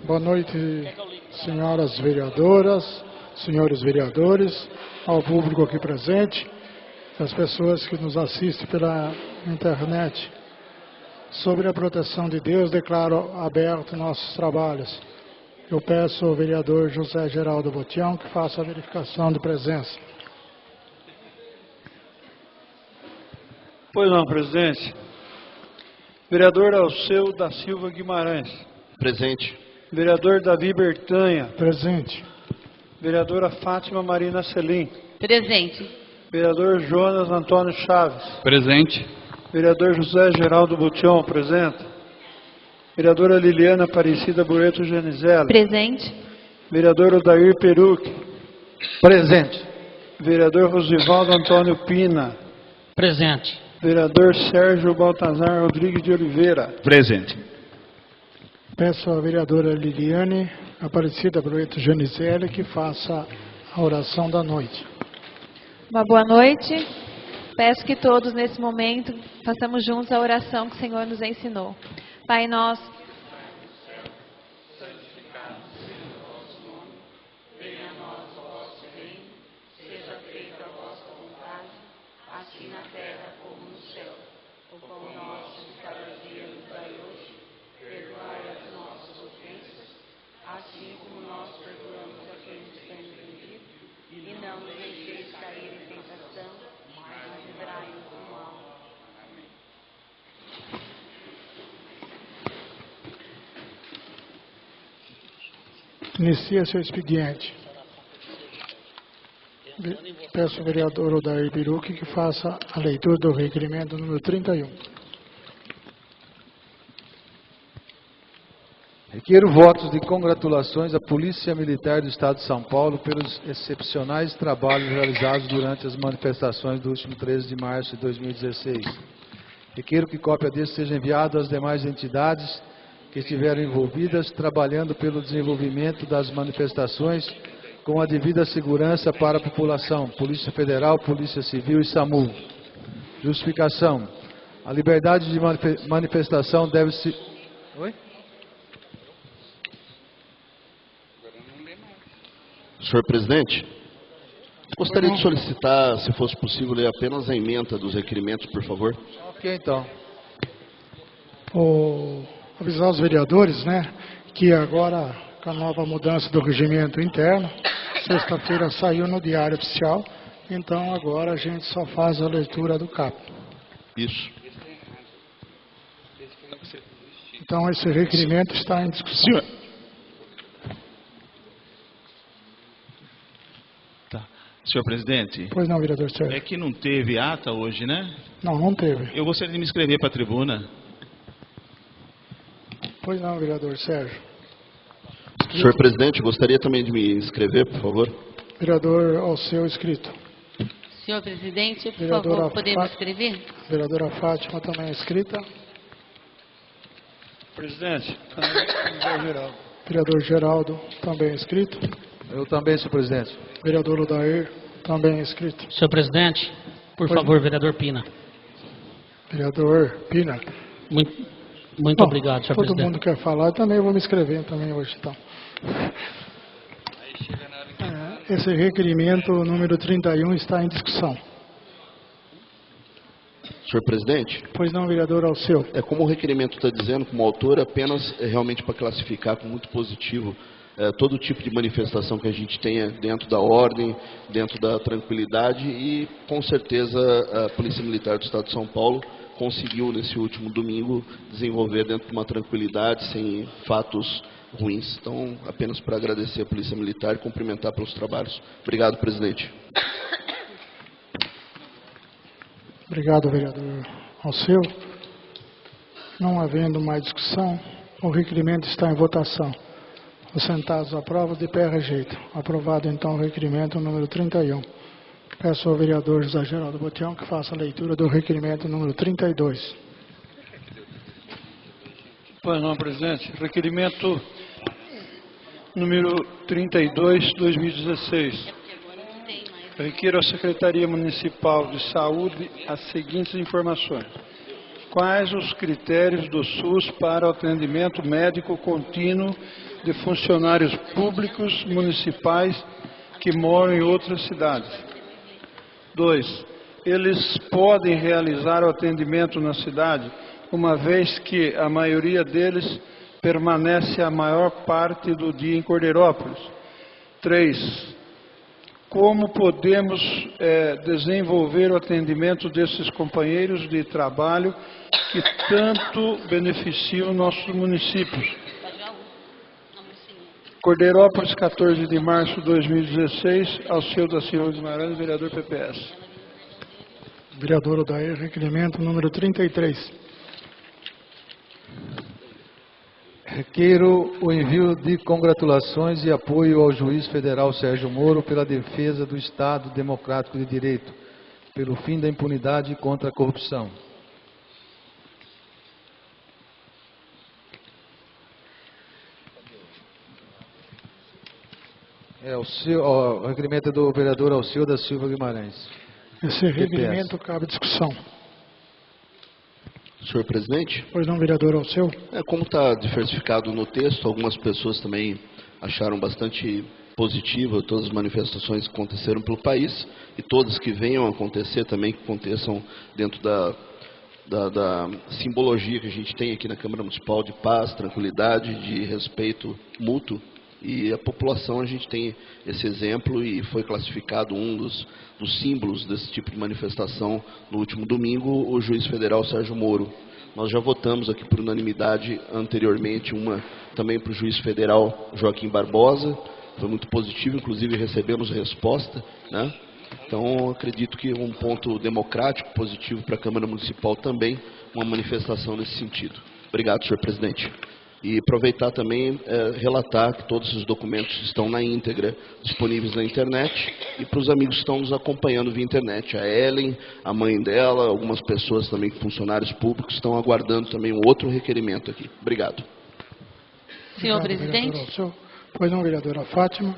Boa noite, senhoras vereadoras, senhores vereadores, ao público aqui presente, as pessoas que nos assistem pela internet. Sobre a proteção de Deus, declaro aberto nossos trabalhos. Eu peço ao vereador José Geraldo Botião que faça a verificação de presença. Pois não, presidente. Vereador Alceu da Silva Guimarães. Presente. Vereador Davi Bertanha. Presente. Vereadora Fátima Marina Selim. Presente. Vereador Jonas Antônio Chaves. Presente. Vereador José Geraldo Botião, presente. Vereadora Liliana Aparecida Bureto Genizelli. Presente. Vereador Odair Peruque. Presente. Vereador Rosivaldo Antônio Pina. Presente. Vereador Sérgio Baltazar Rodrigues de Oliveira. Presente. Peço à vereadora Liliane Aparecida Bureto Genizelli que faça a oração da noite. Uma boa noite. Peço que todos, nesse momento, façamos juntos a oração que o Senhor nos ensinou. Pai nosso, Venha a nós o vosso reino, seja feita a vossa vontade, assim na terra como no céu. O pão nosso de cada dia nos dai hoje, perdoai as nossas ofensas, assim como nós perdoamos a quem nos tem ofendido, e não nos deixeis cair em tentação, mas livrai-nos do mal. Amém. Inicia seu expediente. Peço ao vereador Odair Peruque que faça a leitura do requerimento número 31. Requeiro votos de congratulações à Polícia Militar do Estado de São Paulo pelos excepcionais trabalhos realizados durante as manifestações do último 13 de março de 2016. Requeiro que cópia desse seja enviada às demais entidades que estiveram envolvidas, trabalhando pelo desenvolvimento das manifestações com a devida segurança para a população, Polícia Federal, Polícia Civil e SAMU. Justificação. A liberdade de manifestação deve se... Oi? Senhor presidente, gostaria de solicitar, se fosse possível, ler apenas a ementa dos requerimentos, por favor. Ok, então. Avisar os vereadores, que agora, com a nova mudança do regimento interno, sexta-feira saiu no Diário Oficial, então agora a gente só faz a leitura do CAP. Isso. Então esse requerimento está em discussão. Senhor presidente, Pois não, vereador Sérgio. é que não teve ata hoje, né? Não teve. Eu gostaria de me inscrever para a tribuna. Pois não, vereador Sérgio. Senhor presidente, gostaria também de me inscrever, por favor. Vereador Alceu inscrito. Senhor presidente, por Vereadora favor, podemos escrever? Vereadora Fátima também inscrita. Presidente, José Geraldo. Vereador Geraldo também inscrito. Eu também, senhor presidente. Vereador Odair também inscrito. Senhor presidente, por favor, vereador Pina. Vereador Pina. Muito obrigado, senhor todo presidente. mundo quer falar, também vou me inscrever também hoje, então. Esse requerimento número 31 está em discussão. Senhor presidente, Pois não, vereador Alceu. como o requerimento está dizendo, como autor, apenas realmente para classificar como muito positivo todo tipo de manifestação que a gente tenha dentro da ordem, dentro da tranquilidade e, com certeza, a Polícia Militar do Estado de São Paulo conseguiu, nesse último domingo, desenvolver dentro de uma tranquilidade, sem fatos ruins. Então, apenas para agradecer a Polícia Militar e cumprimentar pelos trabalhos. Obrigado, presidente. Obrigado, vereador Alceu. Não havendo mais discussão, o requerimento está em votação. Os sentados aprovam, de pé rejeito. Aprovado, então, o requerimento número 31. Peço ao vereador José Geraldo Botião que faça a leitura do requerimento número 32. Pois não, presidente. Requerimento número 32, 2016. Requeiro à Secretaria Municipal de Saúde as seguintes informações. Quais os critérios do SUS para o atendimento médico contínuo de funcionários públicos municipais que moram em outras cidades. 2. Eles podem realizar o atendimento na cidade, uma vez que a maioria deles permanece a maior parte do dia em Cordeirópolis. 3. Como podemos desenvolver o atendimento desses companheiros de trabalho que tanto beneficiam nossos municípios? Cordeirópolis, 14 de março de 2016, Alceu da Silva Guimarães, vereador PPS. Vereador Odair, requerimento número 33. Requeiro o envio de congratulações e apoio ao juiz federal Sérgio Moro pela defesa do Estado Democrático de Direito, pelo fim da impunidade e contra a corrupção. O requerimento é do vereador Alceu da Silva Guimarães. Esse requerimento cabe discussão. Senhor presidente? Pois não, vereador Alceu? Como está diversificado no texto, algumas pessoas também acharam bastante positiva todas as manifestações que aconteceram pelo país e todas que venham a acontecer também, que aconteçam dentro da simbologia que a gente tem aqui na Câmara Municipal de paz, tranquilidade, de respeito mútuo. E a população, a gente tem esse exemplo e foi classificado um dos símbolos desse tipo de manifestação no último domingo, o juiz federal Sérgio Moro. Nós já votamos aqui por unanimidade anteriormente, uma também para o juiz federal Joaquim Barbosa, foi muito positivo, inclusive recebemos resposta, né? Então, acredito que um ponto democrático positivo para a Câmara Municipal também, uma manifestação nesse sentido. Obrigado, senhor presidente. E aproveitar também, relatar que todos os documentos estão na íntegra, disponíveis na internet, e para os amigos que estão nos acompanhando via internet, a Ellen, a mãe dela, algumas pessoas também, funcionários públicos, estão aguardando também um outro requerimento aqui. Obrigado. Senhor Obrigado, presidente. Pois não, vereadora Fátima.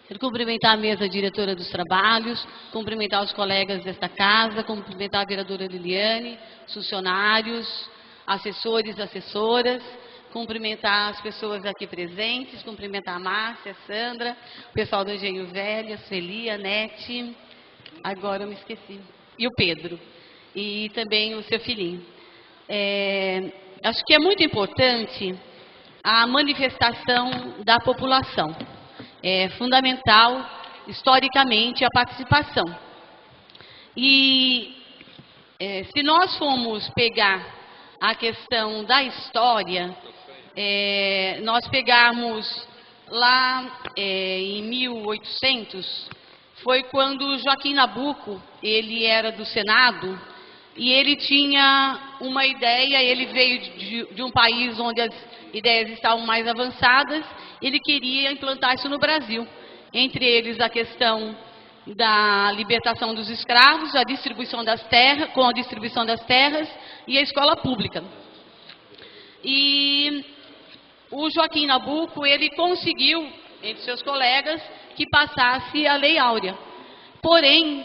Quero cumprimentar a mesa diretora dos trabalhos, cumprimentar os colegas desta casa, cumprimentar a vereadora Liliane, os funcionários, assessores e assessoras, cumprimentar as pessoas aqui presentes, cumprimentar a Márcia, a Sandra, o pessoal do Engenho Velho, a Sueli, a Nete, agora eu me esqueci, e o Pedro, e também o seu filhinho. Acho que é muito importante a manifestação da população. É fundamental, historicamente, a participação. E se nós formos pegar a questão da história, nós pegarmos lá em 1800, foi quando Joaquim Nabuco, ele era do Senado, e ele tinha uma ideia, ele veio de um país onde as ideias estavam mais avançadas, ele queria implantar isso no Brasil. Entre eles a questão da libertação dos escravos, a distribuição das terras, com a distribuição das terras e a escola pública. E o Joaquim Nabuco, ele conseguiu, entre seus colegas, que passasse a Lei Áurea. Porém,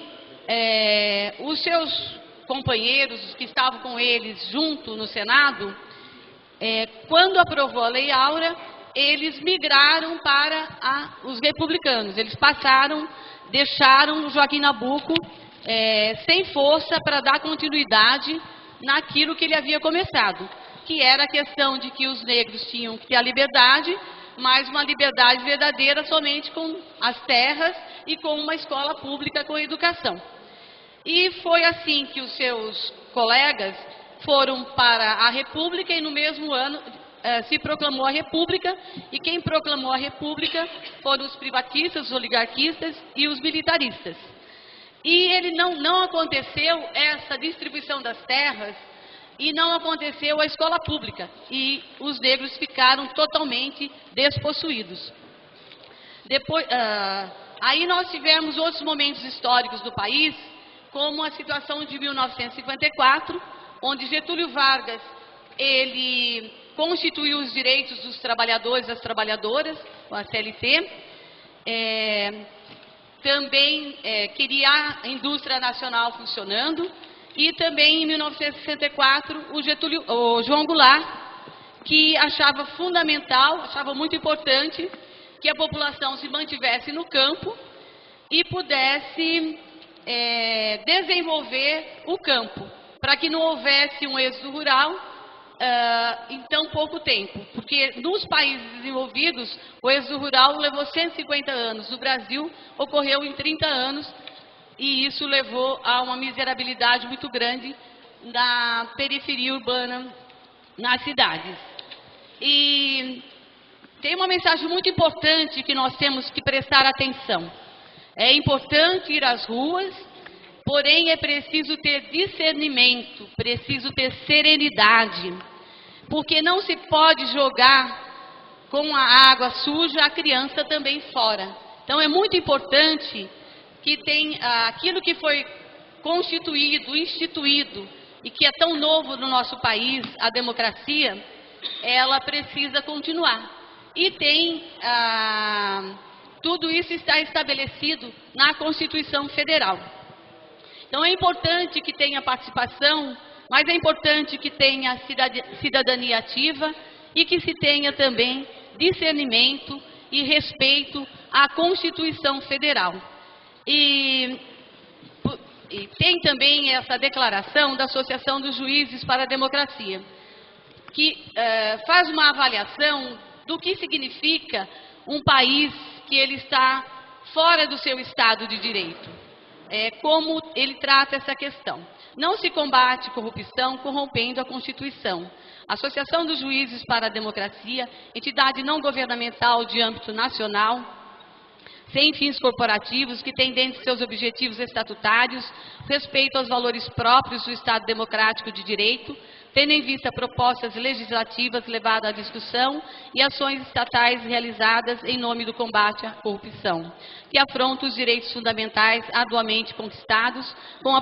os seus companheiros, os que estavam com eles junto no Senado, quando aprovou a Lei Áurea, eles migraram para os republicanos. Eles deixaram o Joaquim Nabuco sem força para dar continuidade naquilo que ele havia começado, que era a questão de que os negros tinham que ter a liberdade, mas uma liberdade verdadeira somente com as terras e com uma escola pública com educação. E foi assim que os seus colegas foram para a República e no mesmo ano se proclamou a República, e quem proclamou a República foram os privatistas, os oligarquistas e os militaristas. E ele não aconteceu essa distribuição das terras e não aconteceu a escola pública, e os negros ficaram totalmente despossuídos. Depois, aí nós tivemos outros momentos históricos do país, como a situação de 1954, onde Getúlio Vargas, ele constituiu os direitos dos trabalhadores e das trabalhadoras, com a CLT, também queria a indústria nacional funcionando, e também em 1964 o João Goulart que achava fundamental, achava muito importante que a população se mantivesse no campo e pudesse desenvolver o campo, para que não houvesse um êxodo rural em tão pouco tempo. Porque nos países desenvolvidos, o êxodo rural levou 150 anos. No Brasil, ocorreu em 30 anos, e isso levou a uma miserabilidade muito grande na periferia urbana, nas cidades. E tem uma mensagem muito importante que nós temos que prestar atenção. É importante ir às ruas, porém é preciso ter discernimento, preciso ter serenidade, porque não se pode jogar com a água suja a criança também fora. Então é muito importante que aquilo que foi constituído, instituído, e que é tão novo no nosso país, a democracia, ela precisa continuar. E tudo isso está estabelecido na Constituição Federal. Então é importante que tenha participação, mas é importante que tenha cidadania ativa e que se tenha também discernimento e respeito à Constituição Federal. E tem também essa declaração da Associação dos Juízes para a Democracia, que faz uma avaliação do que significa um país que ele está fora do seu Estado de Direito. Como ele trata essa questão. Não se combate corrupção corrompendo a Constituição. A Associação dos Juízes para a Democracia, entidade não governamental de âmbito nacional, sem fins corporativos, que tem dentre seus objetivos estatutários respeito aos valores próprios do Estado democrático de direito, tendo em vista propostas legislativas levadas à discussão e ações estatais realizadas em nome do combate à corrupção, que afrontam os direitos fundamentais arduamente conquistados com a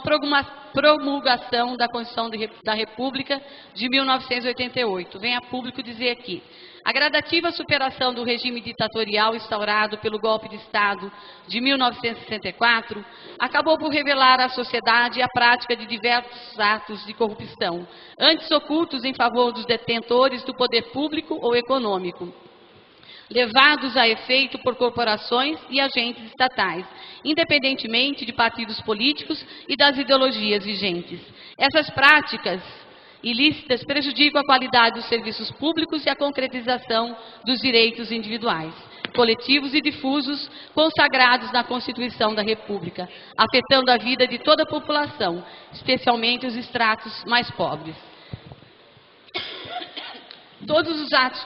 promulgação da Constituição da República de 1988. Vem a público dizer aqui: a gradativa superação do regime ditatorial instaurado pelo golpe de Estado de 1964 acabou por revelar à sociedade a prática de diversos atos de corrupção, antes ocultos em favor dos detentores do poder público ou econômico, levados a efeito por corporações e agentes estatais, independentemente de partidos políticos e das ideologias vigentes. Essas práticas ilícitas prejudicam a qualidade dos serviços públicos e a concretização dos direitos individuais, coletivos e difusos consagrados na Constituição da República, afetando a vida de toda a população, especialmente os estratos mais pobres. Todos os atos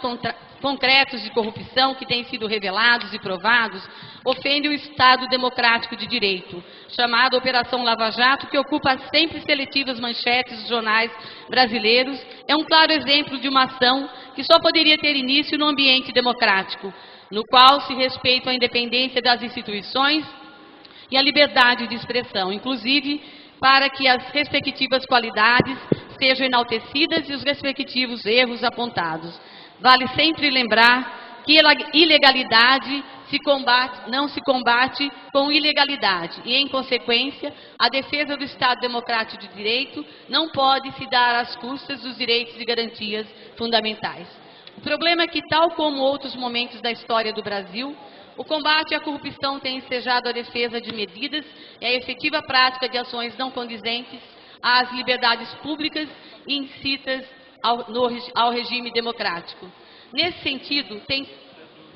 concretos de corrupção que têm sido revelados e provados ofendem o Estado democrático de direito, chamada Operação Lava Jato, que ocupa as sempre seletivas manchetes dos jornais brasileiros. É um claro exemplo de uma ação que só poderia ter início no ambiente democrático, no qual se respeita a independência das instituições e a liberdade de expressão, inclusive para que as respectivas qualidades sejam enaltecidas e os respectivos erros apontados. Vale sempre lembrar que a ilegalidade não se combate com ilegalidade e, em consequência, a defesa do Estado democrático de direito não pode se dar às custas dos direitos e garantias fundamentais. O problema é que, tal como outros momentos da história do Brasil, o combate à corrupção tem ensejado a defesa de medidas e a efetiva prática de ações não condizentes às liberdades públicas e incitas ao regime democrático. Nesse sentido,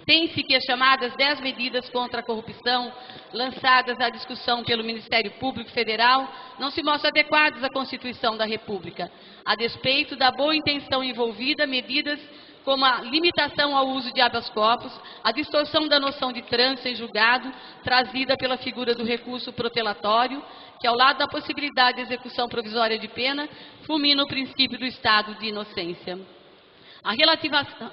tem-se que as chamadas 10 medidas contra a corrupção, lançadas à discussão pelo Ministério Público Federal, não se mostram adequadas à Constituição da República. A despeito da boa intenção envolvida, medidas como a limitação ao uso de habeas corpus, a distorção da noção de trânsito em julgado, trazida pela figura do recurso protelatório, que ao lado da possibilidade de execução provisória de pena, fulmina o princípio do estado de inocência. A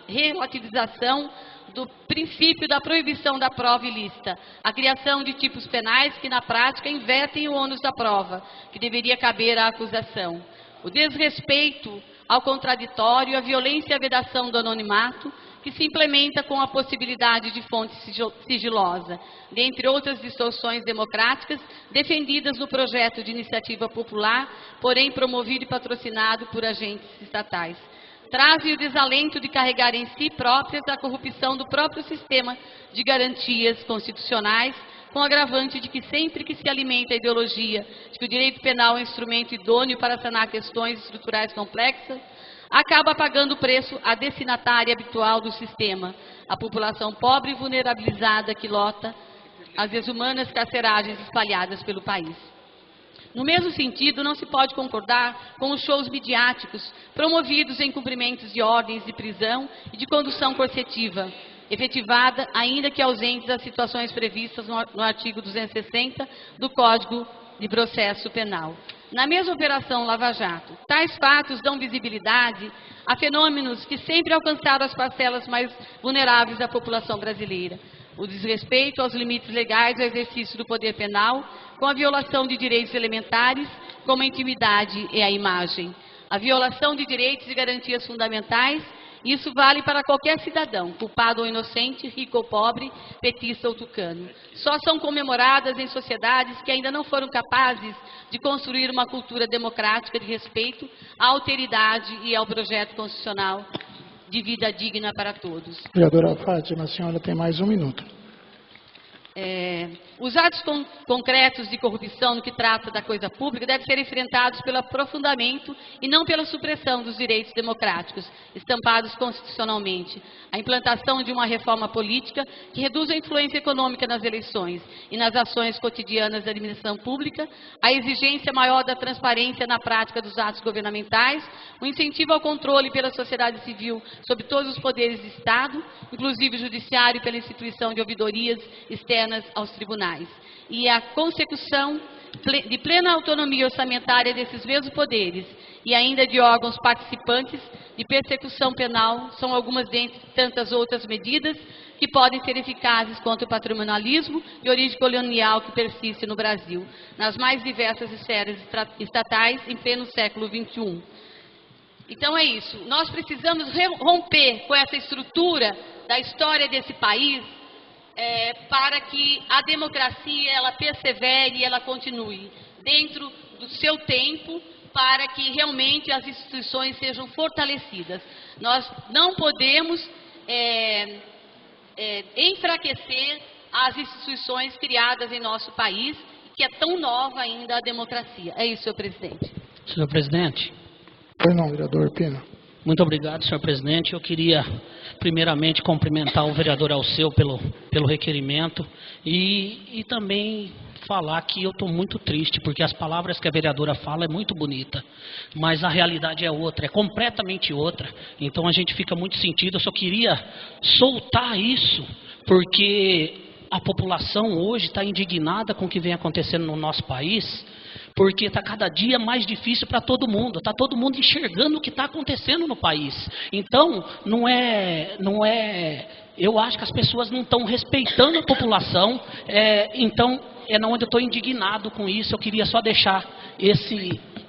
relativização do princípio da proibição da prova ilícita, a criação de tipos penais que na prática invertem o ônus da prova, que deveria caber à acusação. O desrespeito ao contraditório, a violência e a vedação do anonimato, que se implementa com a possibilidade de fonte sigilosa, dentre outras distorções democráticas defendidas no projeto de iniciativa popular, porém promovido e patrocinado por agentes estatais. trazem o desalento de carregar em si próprias a corrupção do próprio sistema de garantias constitucionais, com o agravante de que sempre que se alimenta a ideologia de que o direito penal é um instrumento idôneo para sanar questões estruturais complexas, acaba pagando o preço a destinatária habitual do sistema, a população pobre e vulnerabilizada que lota as desumanas carceragens espalhadas pelo país. No mesmo sentido, não se pode concordar com os shows midiáticos promovidos em cumprimentos de ordens de prisão e de condução coercitiva, efetivada, ainda que ausentes das situações previstas no artigo 260 do Código de Processo Penal. Na mesma Operação Lava Jato, tais fatos dão visibilidade a fenômenos que sempre alcançaram as parcelas mais vulneráveis da população brasileira: o desrespeito aos limites legais do exercício do poder penal, com a violação de direitos elementares, como a intimidade e a imagem. A violação de direitos e garantias fundamentais, isso vale para qualquer cidadão, culpado ou inocente, rico ou pobre, petista ou tucano. Só são comemoradas em sociedades que ainda não foram capazes de construir uma cultura democrática de respeito à alteridade e ao projeto constitucional de vida digna para todos. Vereadora Fátima, a senhora tem mais 1 minuto. Os atos concretos de corrupção no que trata da coisa pública devem ser enfrentados pelo aprofundamento e não pela supressão dos direitos democráticos, estampados constitucionalmente. A implantação de uma reforma política que reduza a influência econômica nas eleições e nas ações cotidianas da administração pública, a exigência maior da transparência na prática dos atos governamentais, o incentivo ao controle pela sociedade civil sobre todos os poderes do Estado, inclusive o judiciário, pela instituição de ouvidorias externas aos tribunais, e a consecução de plena autonomia orçamentária desses mesmos poderes e ainda de órgãos participantes de persecução penal são algumas dentre tantas outras medidas que podem ser eficazes contra o patrimonialismo de origem colonial que persiste no Brasil, nas mais diversas esferas estatais em pleno século XXI. Então é isso, nós precisamos romper com essa estrutura da história desse país, para que a democracia ela persevere e ela continue dentro do seu tempo, para que realmente as instituições sejam fortalecidas. Nós não podemos enfraquecer as instituições criadas em nosso país, que é tão nova ainda a democracia. É isso, senhor presidente. Senhor presidente. Pois não, vereador Pina. Muito obrigado, senhor presidente. Eu queria, primeiramente, cumprimentar o vereador Alceu pelo requerimento e também falar que eu estou muito triste, porque as palavras que a vereadora fala é muito bonita, mas a realidade é outra, é completamente outra. Então a gente fica muito sentido. Eu só queria soltar isso, porque a população hoje está indignada com o que vem acontecendo no nosso país, porque está cada dia mais difícil para todo mundo, está todo mundo enxergando o que está acontecendo no país. Então, eu acho que as pessoas não estão respeitando a população, então é onde eu estou indignado com isso. Eu queria só deixar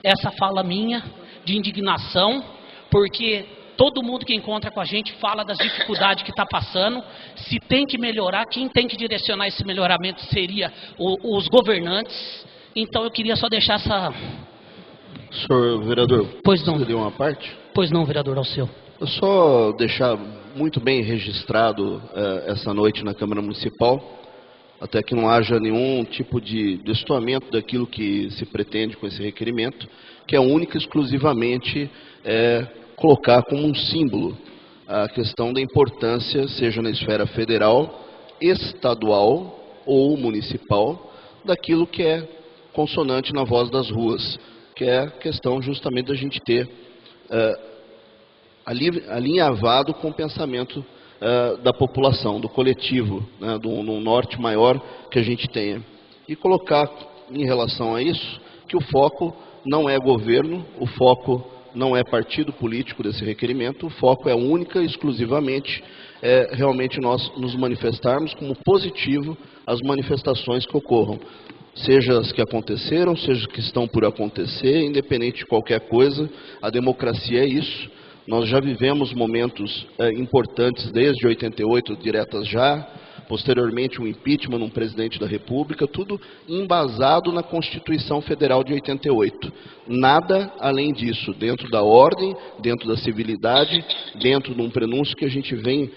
essa fala minha de indignação, porque todo mundo que encontra com a gente fala das dificuldades que está passando. Se tem que melhorar, quem tem que direcionar esse melhoramento seria os governantes. Então eu queria só deixar essa... Senhor vereador, pois não. Seria uma parte? Pois não, vereador Alceu. Eu só deixar muito bem registrado essa noite na Câmara Municipal, até que não haja nenhum tipo de destoamento daquilo que se pretende com esse requerimento, que é única e exclusivamente colocar como um símbolo a questão da importância, seja na esfera federal, estadual ou municipal, daquilo que é consonante na voz das ruas, que é a questão justamente da gente ter alinhavado com o pensamento da população, do coletivo, né, do norte maior que a gente tenha. E colocar em relação a isso, que o foco não é governo, o foco não é partido político desse requerimento, o foco é única e exclusivamente realmente nós nos manifestarmos como positivo as manifestações que ocorram. Seja as que aconteceram, seja as que estão por acontecer, independente de qualquer coisa, a democracia é isso. Nós já vivemos momentos importantes desde 88, diretas já, posteriormente um impeachment num presidente da República, tudo embasado na Constituição Federal de 88. Nada além disso, dentro da ordem, dentro da civilidade, dentro de um prenúncio que a gente vem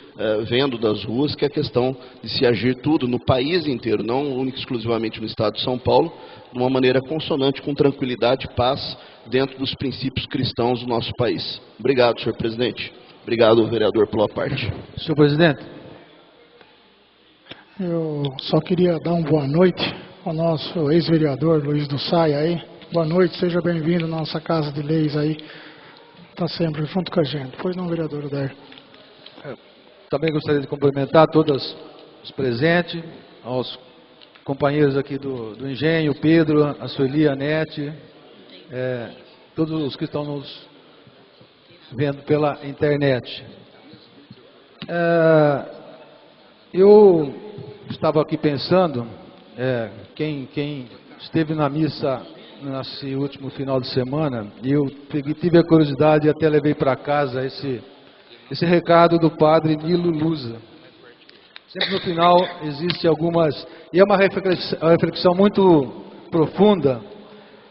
vendo das ruas, que é a questão de se agir tudo no país inteiro, não única e exclusivamente no estado de São Paulo, de uma maneira consonante, com tranquilidade e paz, dentro dos princípios cristãos do nosso país. Obrigado, senhor presidente. Obrigado, vereador, pela parte. Senhor presidente. Eu só queria dar uma boa noite ao nosso ex-vereador Luiz do Saia aí. Boa noite, seja bem-vindo à nossa Casa de Leis aí. Está sempre junto com a gente. Pois não, vereador Odair? Também gostaria de cumprimentar todos os presentes, aos companheiros aqui do Engenho, Pedro, a Sueli, a Nete, todos os que estão nos vendo pela internet. Eu estava aqui pensando, quem esteve na missa nesse último final de semana, eu tive a curiosidade e até levei para casa esse recado do padre Nilo Lusa. Sempre no final existe algumas, e é uma reflexão muito profunda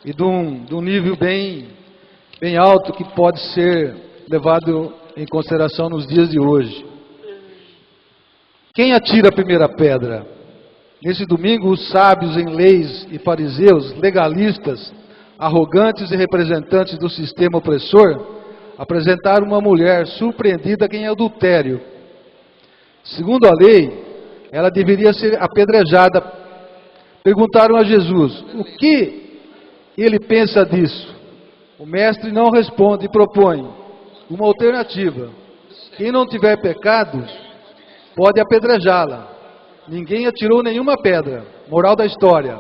e de um nível bem alto que pode ser levado em consideração nos dias de hoje. Quem atira a primeira pedra? Nesse domingo, os sábios em leis e fariseus, legalistas, arrogantes e representantes do sistema opressor, apresentaram uma mulher surpreendida em adultério. Segundo a lei, ela deveria ser apedrejada. Perguntaram a Jesus, o que ele pensa disso? O mestre não responde e propõe uma alternativa. Quem não tiver pecado, pode apedrejá-la. Ninguém atirou nenhuma pedra. Moral da história,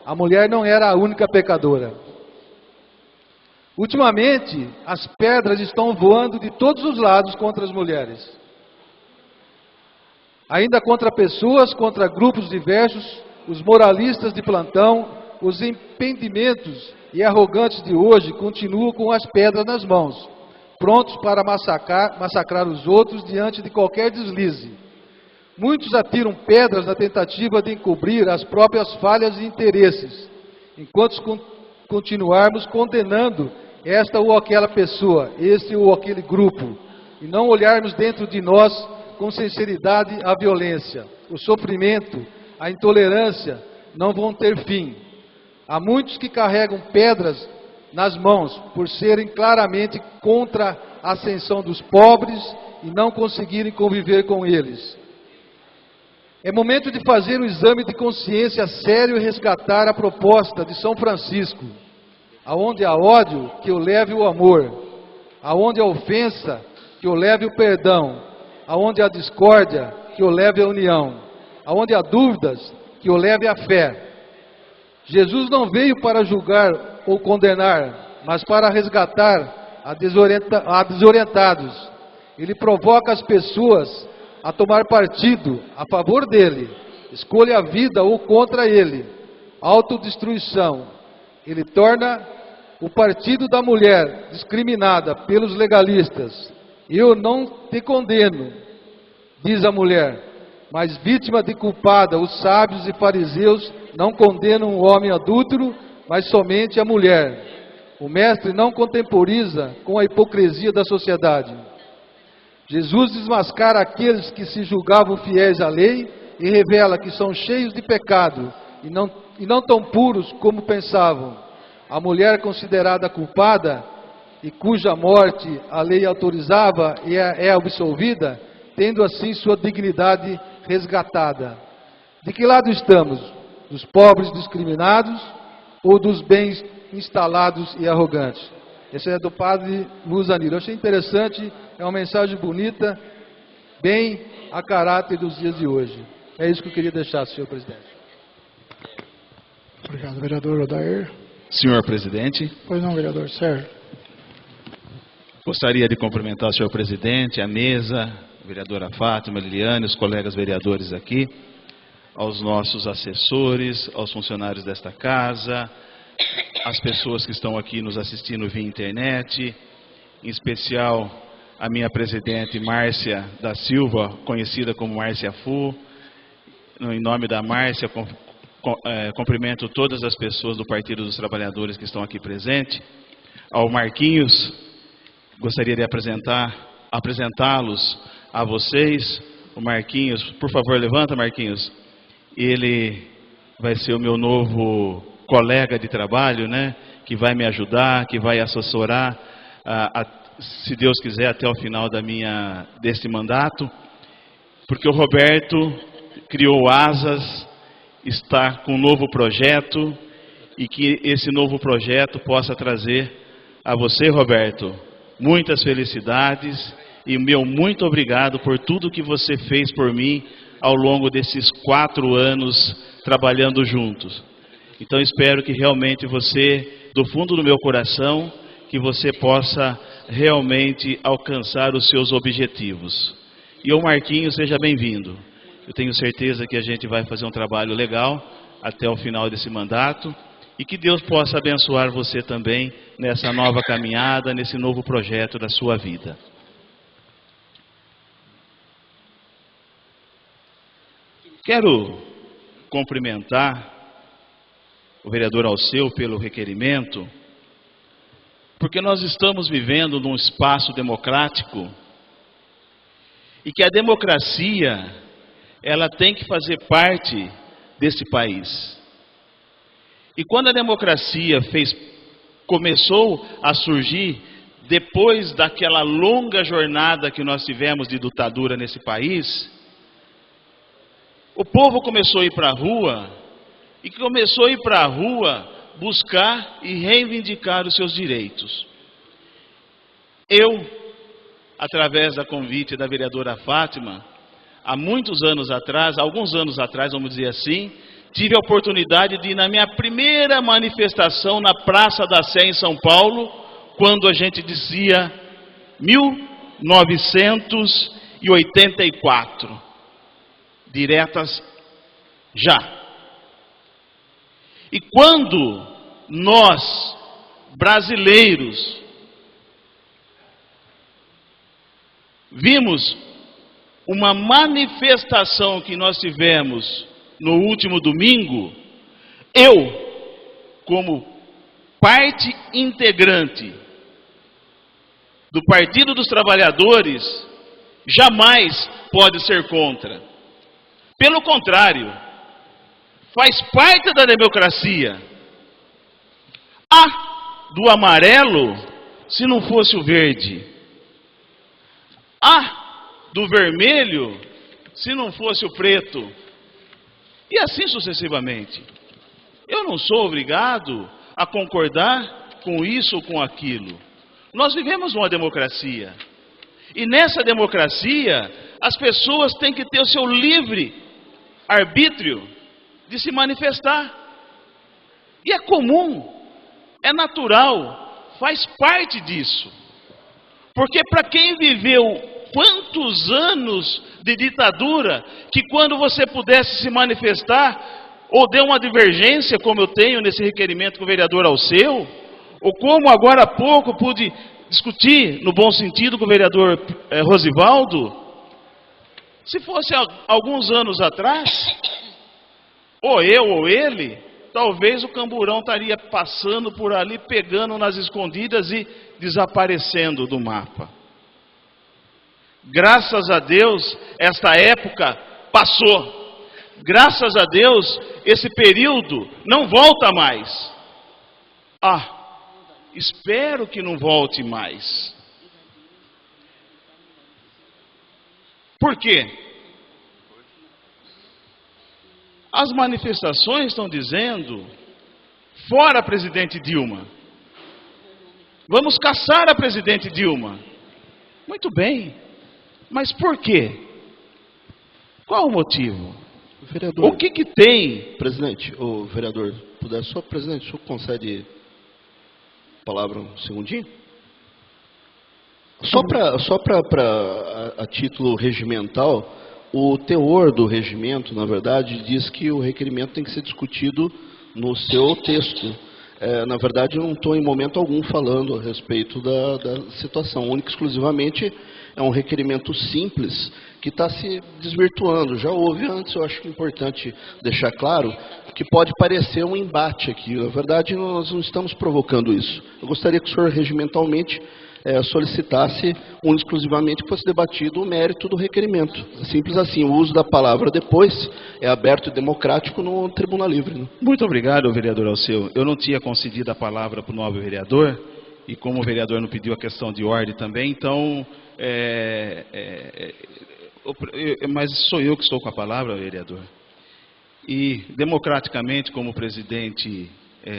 a mulher não era a única pecadora. Ultimamente, as pedras estão voando de todos os lados contra as mulheres. Ainda contra pessoas, contra grupos diversos, os moralistas de plantão, os empreendimentos e arrogantes de hoje continuam com as pedras nas mãos, prontos para massacrar os outros diante de qualquer deslize. Muitos atiram pedras na tentativa de encobrir as próprias falhas e interesses, enquanto continuarmos condenando esta ou aquela pessoa, este ou aquele grupo, e não olharmos dentro de nós com sinceridade a violência, o sofrimento, a intolerância não vão ter fim. Há muitos que carregam pedras nas mãos por serem claramente contra a ascensão dos pobres e não conseguirem conviver com eles. É momento de fazer um exame de consciência sério e resgatar a proposta de São Francisco. Aonde há ódio, que eu leve o amor. Aonde há ofensa, que eu leve o perdão. Aonde há discórdia, que eu leve a união. Aonde há dúvidas, que eu leve a fé. Jesus não veio para julgar ou condenar, mas para resgatar a desorientados. Ele provoca as pessoas a tomar partido a favor dele, escolha a vida ou contra ele, autodestruição. Ele torna o partido da mulher discriminada pelos legalistas. Eu não te condeno, diz a mulher, mas vítima de culpada, os sábios e fariseus não condenam o homem adúltero, mas somente a mulher. O mestre não contemporiza com a hipocrisia da sociedade. Jesus desmascara aqueles que se julgavam fiéis à lei e revela que são cheios de pecado e não tão puros como pensavam. A mulher considerada culpada e cuja morte a lei autorizava e é absolvida, tendo assim sua dignidade resgatada. De que lado estamos? Dos pobres discriminados ou dos bens instalados e arrogantes? Esse é do padre Luzanir. Eu achei interessante, é uma mensagem bonita, bem a caráter dos dias de hoje. É isso que eu queria deixar, senhor presidente. Obrigado, vereador Odair. Senhor presidente. Pois não, vereador Sérgio. Gostaria de cumprimentar o senhor presidente, a mesa, a vereadora Fátima, Liliane, os colegas vereadores aqui, aos nossos assessores, aos funcionários desta casa, as pessoas que estão aqui nos assistindo via internet, em especial a minha presidente Márcia da Silva, conhecida como Márcia Fu, em nome da Márcia, cumprimento todas as pessoas do Partido dos Trabalhadores que estão aqui presentes. Ao Marquinhos, gostaria de apresentá-los a vocês. O Marquinhos, por favor, levanta, Marquinhos. Ele vai ser o meu novo colega de trabalho, né? Que vai me ajudar, que vai assessorar, se Deus quiser, até o final deste mandato. Porque o Roberto criou asas, está com um novo projeto, e que esse novo projeto possa trazer a você, Roberto, muitas felicidades, e meu muito obrigado por tudo que você fez por mim ao longo desses 4 anos trabalhando juntos. Então espero que realmente você, do fundo do meu coração, que você possa realmente alcançar os seus objetivos. E o Marquinhos, seja bem-vindo. Eu tenho certeza que a gente vai fazer um trabalho legal até o final desse mandato, e que Deus possa abençoar você também nessa nova caminhada, nesse novo projeto da sua vida. Quero cumprimentar o vereador Alceu pelo requerimento, porque nós estamos vivendo num espaço democrático, e que a democracia, ela tem que fazer parte desse país. E quando a democracia começou a surgir, depois daquela longa jornada que nós tivemos de ditadura nesse país, o povo começou a ir para a rua, e começou a ir para a rua buscar e reivindicar os seus direitos. Eu, através da convite da vereadora Fátima, alguns anos atrás, vamos dizer assim, tive a oportunidade de ir na minha primeira manifestação na Praça da Sé, em São Paulo, quando a gente dizia 1984. Diretas já. E quando nós, brasileiros, vimos uma manifestação que nós tivemos no último domingo, eu, como parte integrante do Partido dos Trabalhadores, jamais pode ser contra. Pelo contrário, faz parte da democracia. Do amarelo, se não fosse o verde. Do vermelho, se não fosse o preto. E assim sucessivamente. Eu não sou obrigado a concordar com isso ou com aquilo. Nós vivemos numa democracia. E nessa democracia, as pessoas têm que ter o seu livre arbítrio de se manifestar. E é comum, é natural, faz parte disso. Porque para quem viveu quantos anos de ditadura, que quando você pudesse se manifestar, ou deu uma divergência, como eu tenho nesse requerimento com o vereador Alceu, ou como agora há pouco pude discutir, no bom sentido, com o vereador Rosivaldo, se fosse alguns anos atrás, ou eu ou ele, talvez o camburão estaria passando por ali, pegando nas escondidas e desaparecendo do mapa. Graças a Deus, esta época passou. Graças a Deus, esse período não volta mais. Espero que não volte mais. Por quê? As manifestações estão dizendo, fora a presidente Dilma. Vamos caçar a presidente Dilma. Muito bem. Mas por quê? Qual o motivo? Vereador, o que tem? Presidente, o vereador, puder, presidente, o senhor concede a palavra um segundinho? Só para a título regimental, o teor do regimento, na verdade, diz que o requerimento tem que ser discutido no seu texto. Na verdade, eu não estou em momento algum falando a respeito da situação. Única e exclusivamente é um requerimento simples que está se desvirtuando. Já houve antes, eu acho importante deixar claro que pode parecer um embate aqui. Na verdade, nós não estamos provocando isso. Eu gostaria que o senhor regimentalmente solicitasse exclusivamente que fosse debatido o mérito do requerimento. Simples assim, o uso da palavra depois é aberto e democrático no Tribuna Livre. Né? Muito obrigado, vereador Alceu. Eu não tinha concedido a palavra para o nobre vereador, e como o vereador não pediu a questão de ordem também, então... mas sou eu que estou com a palavra, vereador. E, democraticamente, como o presidente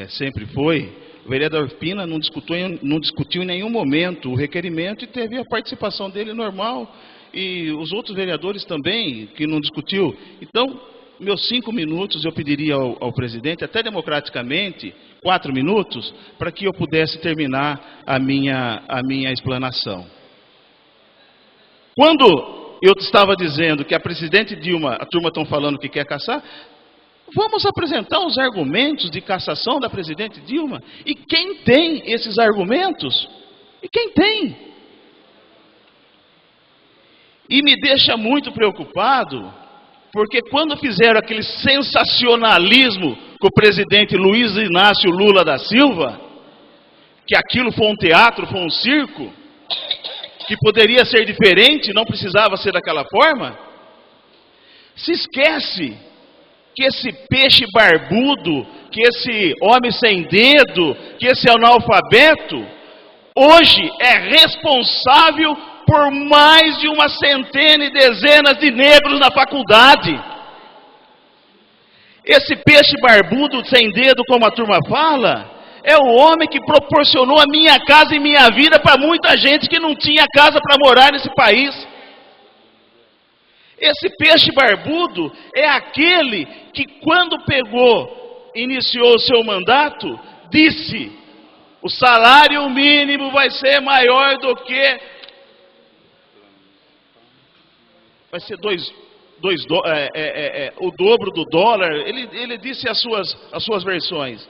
sempre foi, o vereador Pina não discutiu em nenhum momento o requerimento e teve a participação dele normal, e os outros vereadores também, que não discutiu. Então, meus 5 minutos eu pediria ao presidente, até democraticamente, 4 minutos, para que eu pudesse terminar a minha explanação. Quando eu estava dizendo que a presidente Dilma, a turma estão falando que quer caçar, vamos apresentar os argumentos de cassação da presidente Dilma. E quem tem esses argumentos? E quem tem? E me deixa muito preocupado, porque quando fizeram aquele sensacionalismo com o presidente Luiz Inácio Lula da Silva, que aquilo foi um teatro, foi um circo, que poderia ser diferente, não precisava ser daquela forma, se esquece que esse peixe barbudo, que esse homem sem dedo, que esse analfabeto, hoje é responsável por mais de uma centena e dezenas de negros na faculdade. Esse peixe barbudo sem dedo, como a turma fala, é o homem que proporcionou a minha casa e minha vida para muita gente que não tinha casa para morar nesse país. Esse peixe barbudo é aquele que, quando iniciou o seu mandato, disse: o salário mínimo vai ser maior do que... vai ser o dobro do dólar. Ele disse as suas versões.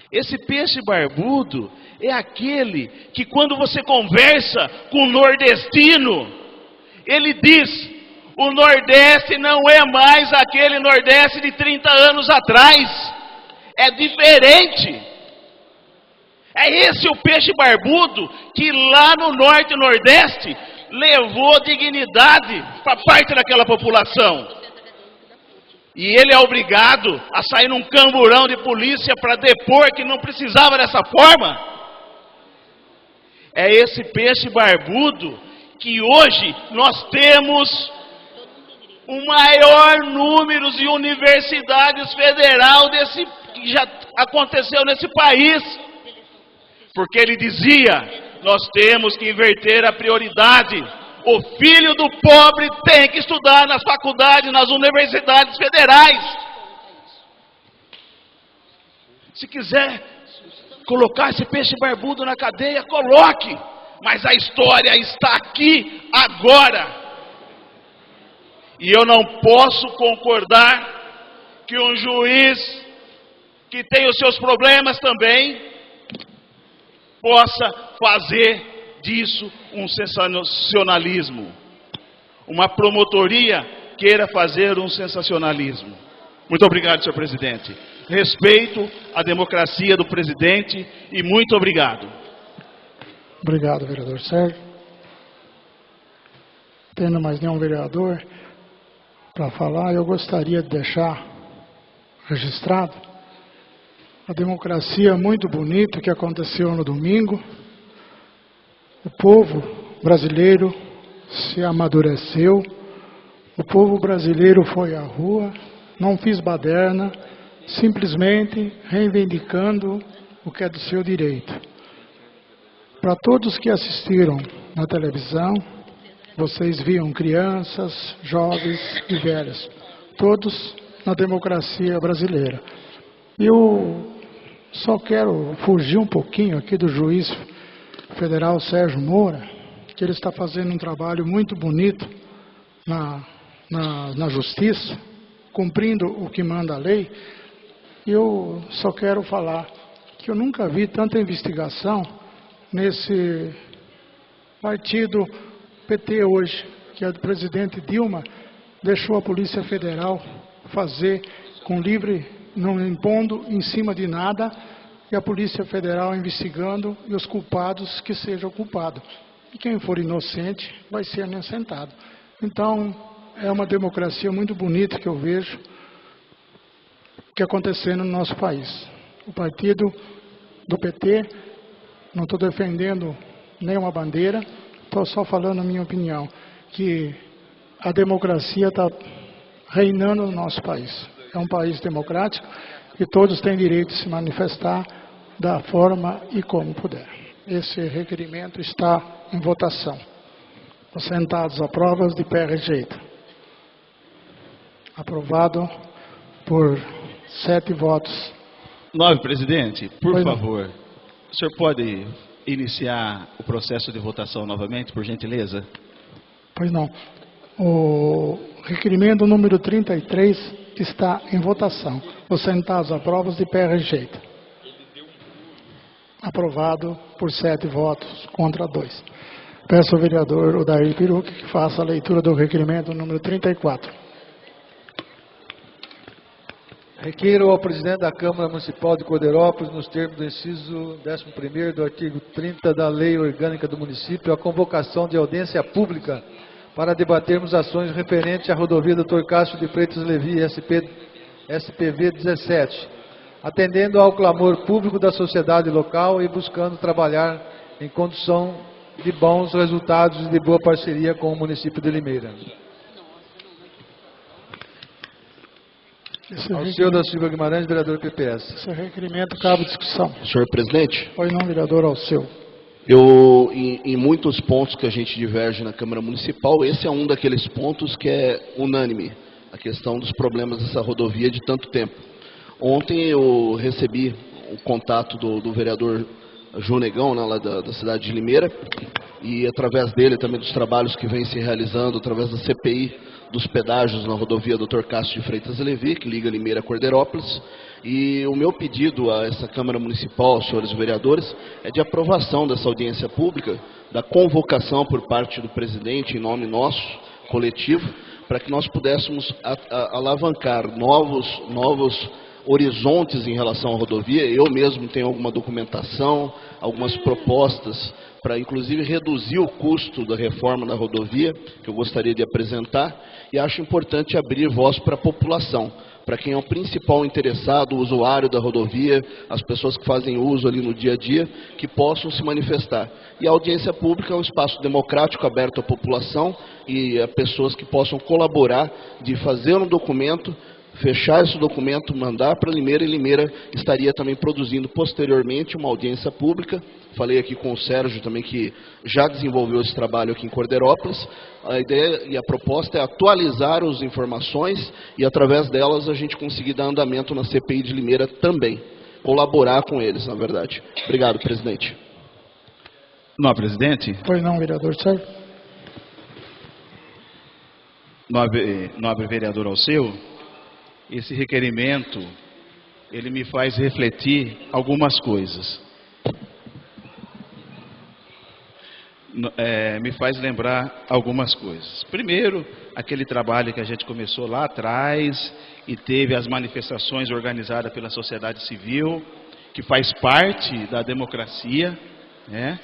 Esse peixe barbudo é aquele que, quando você conversa com o nordestino, ele diz: o Nordeste não é mais aquele Nordeste de 30 anos atrás. É diferente. É esse o peixe barbudo que lá no Norte e Nordeste levou dignidade para parte daquela população. E ele é obrigado a sair num camburão de polícia para depor que não precisava dessa forma. É esse peixe barbudo que hoje nós temos o maior número de universidades federais que já aconteceu nesse país. Porque ele dizia: nós temos que inverter a prioridade. O filho do pobre tem que estudar nas faculdades, nas universidades federais. Se quiser colocar esse peixe barbudo na cadeia, coloque. Mas a história está aqui agora. E eu não posso concordar que um juiz que tem os seus problemas também possa fazer disso um sensacionalismo. Uma promotoria queira fazer um sensacionalismo. Muito obrigado, senhor presidente. Respeito a democracia do presidente e muito obrigado. Obrigado, vereador Sérgio. Tendo mais nenhum vereador para falar, eu gostaria de deixar registrado a democracia muito bonita que aconteceu no domingo. O povo brasileiro se amadureceu, o povo brasileiro foi à rua, não fez baderna, simplesmente reivindicando o que é do seu direito. Para todos que assistiram na televisão, vocês viam crianças, jovens e velhos, todos na democracia brasileira. Eu só quero fugir um pouquinho aqui do juiz federal Sérgio Moura, que ele está fazendo um trabalho muito bonito na justiça, cumprindo o que manda a lei. Eu só quero falar que eu nunca vi tanta investigação nesse partido PT hoje, que é do presidente Dilma, deixou a Polícia Federal fazer com livre, não impondo em cima de nada, e a Polícia Federal investigando, e os culpados que sejam culpados. E quem for inocente vai ser inocentado. Então, é uma democracia muito bonita que eu vejo que acontecendo no nosso país. O partido do PT, não estou defendendo nenhuma bandeira, estou só falando a minha opinião, que a democracia está reinando no nosso país. É um país democrático e todos têm direito de se manifestar da forma e como puder. Esse requerimento está em votação. Os sentados aprovam, de pé rejeita. Aprovado por 7 votos. 9, presidente, por Pois favor, o senhor pode iniciar o processo de votação novamente, por gentileza? Pois não. O requerimento número 33 está em votação. Os sentados aprovam, de pé rejeita. Aprovado por 7 votos contra 2. Peço ao vereador Odair Peruque que faça a leitura do requerimento número 34. Requeiro ao presidente da Câmara Municipal de Corderópolis, nos termos do inciso 11º do artigo 30 da Lei Orgânica do Município, a convocação de audiência pública para debatermos ações referentes à rodovia Dr. Cássio de Freitas Levi, SPV 17, atendendo ao clamor público da sociedade local e buscando trabalhar em condução de bons resultados e de boa parceria com o município de Limeira. Alceu da Silva Guimarães, vereador PPS. Esse requerimento cabe discussão. Senhor presidente, Pois não, vereador Alceu. em muitos pontos que a gente diverge na Câmara Municipal, esse é um daqueles pontos que é unânime, a questão dos problemas dessa rodovia de tanto tempo. Ontem eu recebi o contato do vereador João Negão, né, lá da cidade de Limeira, e através dele também dos trabalhos que vem se realizando, através da CPI dos pedágios na rodovia Dr. Cássio de Freitas Levi, que liga Limeira a Corderópolis. E o meu pedido a essa Câmara Municipal, aos senhores vereadores, é de aprovação dessa audiência pública, da convocação por parte do presidente, em nome nosso, coletivo, para que nós pudéssemos alavancar novos horizontes em relação à rodovia. Eu mesmo tenho alguma documentação, algumas propostas para inclusive reduzir o custo da reforma da rodovia, que eu gostaria de apresentar, e acho importante abrir voz para a população, para quem é o principal interessado, o usuário da rodovia, as pessoas que fazem uso ali no dia a dia, que possam se manifestar. E a audiência pública é um espaço democrático aberto à população e a pessoas que possam colaborar de fazer um documento, fechar esse documento, mandar para Limeira, e Limeira estaria também produzindo posteriormente uma audiência pública. Falei aqui com o Sérgio também, que já desenvolveu esse trabalho aqui em Corderópolis. A ideia e a proposta é atualizar as informações e através delas a gente conseguir dar andamento na CPI de Limeira também. Colaborar com eles, na verdade. Obrigado, presidente. Não, presidente? Pois não, vereador Sérgio. Nobre vereador Alceu, esse requerimento, ele me faz refletir algumas coisas. Me faz lembrar algumas coisas. Primeiro, aquele trabalho que a gente começou lá atrás e teve as manifestações organizadas pela sociedade civil, que faz parte da democracia, né?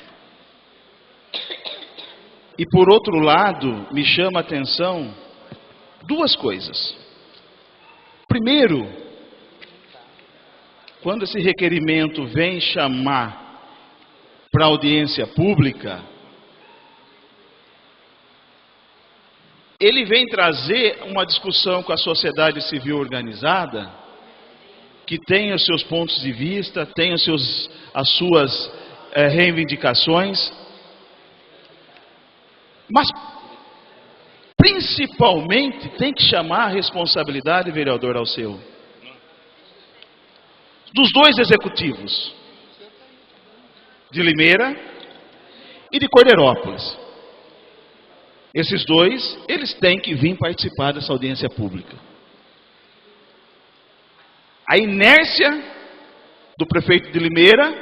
E por outro lado, me chama a atenção duas coisas. Primeiro, quando esse requerimento vem chamar para audiência pública, ele vem trazer uma discussão com a sociedade civil organizada, que tem os seus pontos de vista, tem as suas reivindicações, mas principalmente tem que chamar a responsabilidade, vereador Alceu, dos dois executivos, de Limeira e de Corderópolis. Esses dois, eles têm que vir participar dessa audiência pública. A inércia do prefeito de Limeira,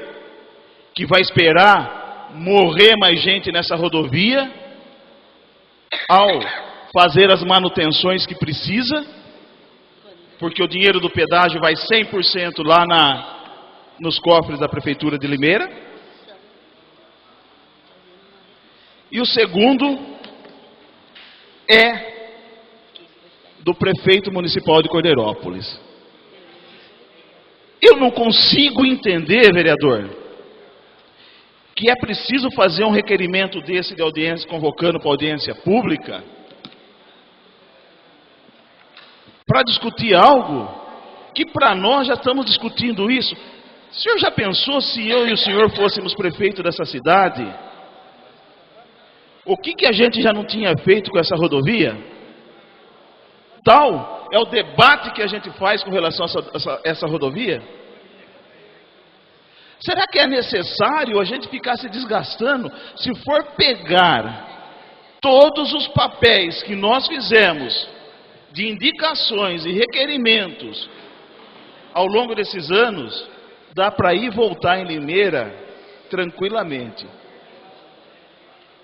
que vai esperar morrer mais gente nessa rodovia, ao fazer as manutenções que precisa, porque o dinheiro do pedágio vai 100% lá nos cofres da Prefeitura de Limeira. E o segundo é do prefeito municipal de Cordeirópolis. Eu não consigo entender, vereador, que é preciso fazer um requerimento desse de audiência, convocando para audiência pública, para discutir algo que para nós já estamos discutindo isso. O senhor já pensou se eu e o senhor fôssemos prefeito dessa cidade? O que a gente já não tinha feito com essa rodovia? Tal é o debate que a gente faz com relação a essa rodovia? Será que é necessário a gente ficar se desgastando? Se for pegar todos os papéis que nós fizemos de indicações e requerimentos ao longo desses anos, dá para ir e voltar em Limeira tranquilamente.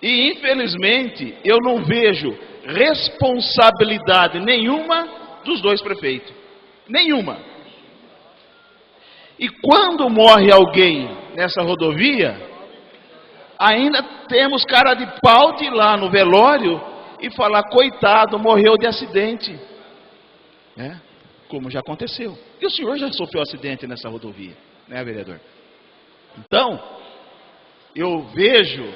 E infelizmente eu não vejo responsabilidade nenhuma dos dois prefeitos. Nenhuma. E quando morre alguém nessa rodovia, ainda temos cara de pau de ir lá no velório e falar, coitado, morreu de acidente. Né? Como já aconteceu. E o senhor já sofreu acidente nessa rodovia, né, vereador? Então, eu vejo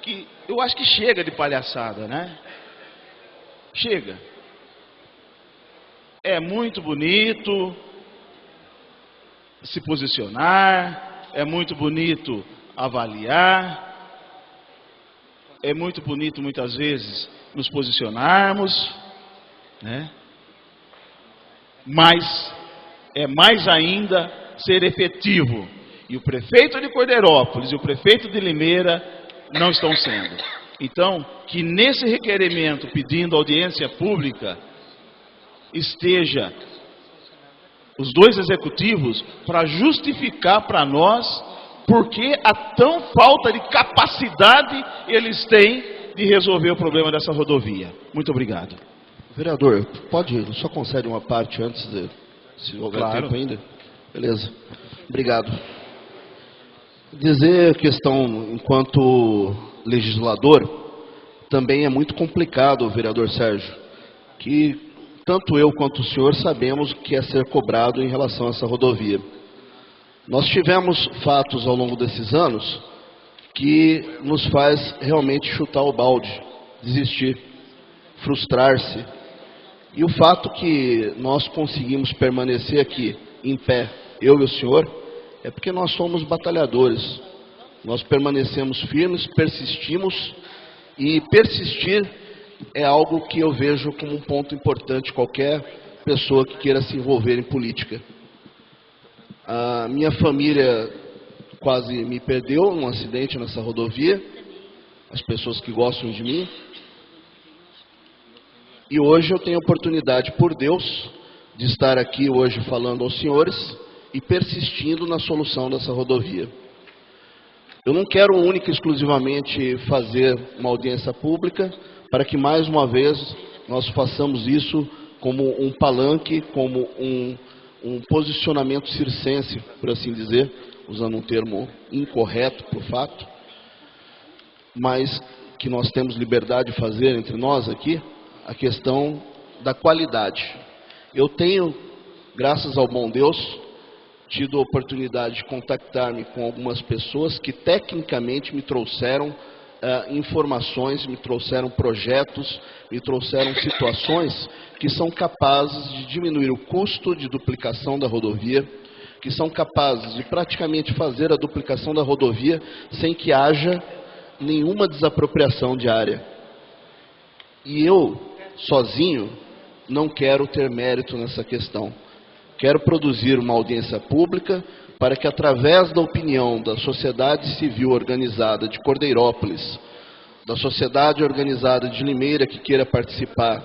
que, eu acho que chega de palhaçada, né? Chega. É muito bonito se posicionar, é muito bonito avaliar, é muito bonito muitas vezes nos posicionarmos, né? Mas é mais ainda ser efetivo. E o prefeito de Cordeirópolis e o prefeito de Limeira não estão sendo. Então, que nesse requerimento pedindo audiência pública esteja os dois executivos para justificar para nós porque a tão falta de capacidade eles têm de resolver o problema dessa rodovia. Muito obrigado. Vereador, só concede uma parte antes, se houver tempo ainda? Beleza. Obrigado. Dizer questão, enquanto legislador, também é muito complicado, vereador Sérgio, que tanto eu quanto o senhor sabemos o que é ser cobrado em relação a essa rodovia. Nós tivemos fatos ao longo desses anos que nos faz realmente chutar o balde, desistir, frustrar-se. E o fato que nós conseguimos permanecer aqui em pé, eu e o senhor, é porque nós somos batalhadores. Nós permanecemos firmes, persistimos, e persistir é algo que eu vejo como um ponto importante qualquer pessoa que queira se envolver em política. A minha família quase me perdeu num acidente nessa rodovia, as pessoas que gostam de mim. E hoje eu tenho a oportunidade, por Deus, de estar aqui hoje falando aos senhores e persistindo na solução dessa rodovia. Eu não quero única e exclusivamente fazer uma audiência pública para que mais uma vez nós façamos isso como um palanque, como um posicionamento circense, por assim dizer, usando um termo incorreto para o fato, mas que nós temos liberdade de fazer entre nós aqui, a questão da qualidade. Eu tenho, graças ao bom Deus, tido a oportunidade de contactar-me com algumas pessoas que tecnicamente me trouxeram informações, me trouxeram projetos, me trouxeram situações que são capazes de diminuir o custo de duplicação da rodovia, que são capazes de praticamente fazer a duplicação da rodovia sem que haja nenhuma desapropriação de área. E eu, sozinho, não quero ter mérito nessa questão. Quero produzir uma audiência pública para que, através da opinião da sociedade civil organizada de Cordeirópolis, da sociedade organizada de Limeira que queira participar,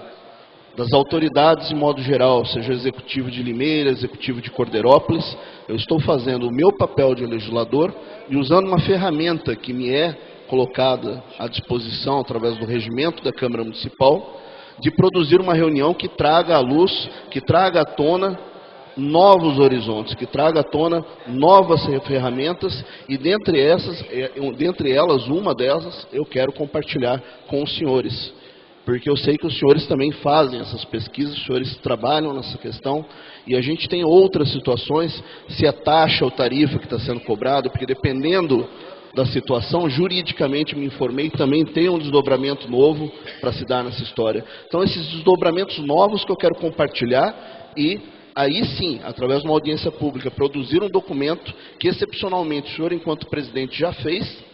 das autoridades de modo geral, seja executivo de Limeira, executivo de Cordeirópolis. Eu estou fazendo o meu papel de legislador e usando uma ferramenta que me é colocada à disposição através do regimento da Câmara Municipal, de produzir uma reunião que traga à luz, que traga à tona novos horizontes, que traga à tona novas ferramentas, e dentre elas, uma delas, eu quero compartilhar com os senhores. Porque eu sei que os senhores também fazem essas pesquisas, os senhores trabalham nessa questão, e a gente tem outras situações, se a taxa ou tarifa que está sendo cobrada, porque dependendo da situação, juridicamente me informei, também tem um desdobramento novo para se dar nessa história. Então, esses desdobramentos novos que eu quero compartilhar, e aí sim, através de uma audiência pública, produzir um documento que, excepcionalmente, o senhor, enquanto presidente, já fez,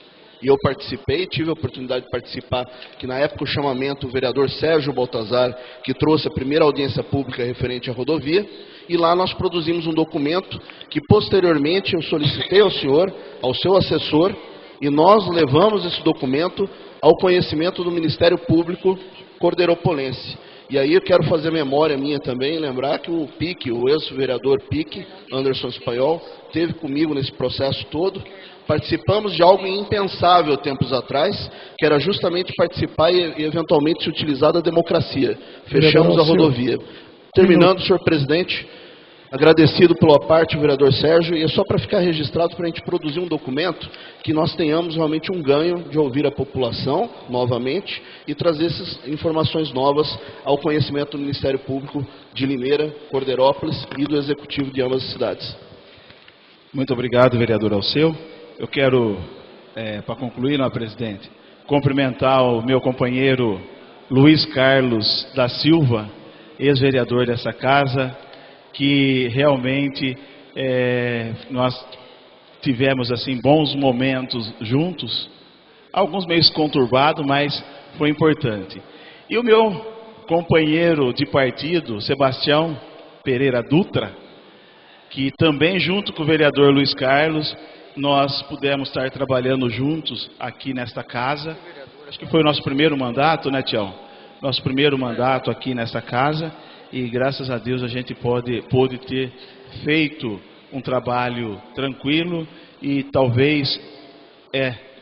e eu participei, tive a oportunidade de participar, que na época o chamamento, o vereador Sérgio Baltazar, que trouxe a primeira audiência pública referente à rodovia, e lá nós produzimos um documento que posteriormente eu solicitei ao senhor, ao seu assessor, e nós levamos esse documento ao conhecimento do Ministério Público Cordeiropolense. E aí eu quero fazer memória minha também, lembrar que o Pique, o ex-vereador Pique, Anderson Espanhol, esteve comigo nesse processo todo. Participamos de algo impensável tempos atrás, que era justamente participar e eventualmente se utilizar da democracia. Fechamos a rodovia. Terminando, senhor presidente, agradecido pela parte do vereador Sérgio, e é só para ficar registrado, para a gente produzir um documento que nós tenhamos realmente um ganho de ouvir a população novamente e trazer essas informações novas ao conhecimento do Ministério Público de Limeira, Cordeirópolis e do Executivo de ambas as cidades. Muito obrigado, vereador Alceu. Eu quero, para concluir, senhor presidente, cumprimentar o meu companheiro Luiz Carlos da Silva, ex-vereador dessa casa, que realmente nós tivemos assim bons momentos juntos, alguns meio conturbados, mas foi importante. E o meu companheiro de partido, Sebastião Pereira Dutra, que também junto com o vereador Luiz Carlos, nós pudemos estar trabalhando juntos aqui nesta casa. Acho que foi o nosso primeiro mandato, né, Tião? Nosso primeiro mandato aqui nessa casa, e graças a Deus a gente pôde ter feito um trabalho tranquilo, e talvez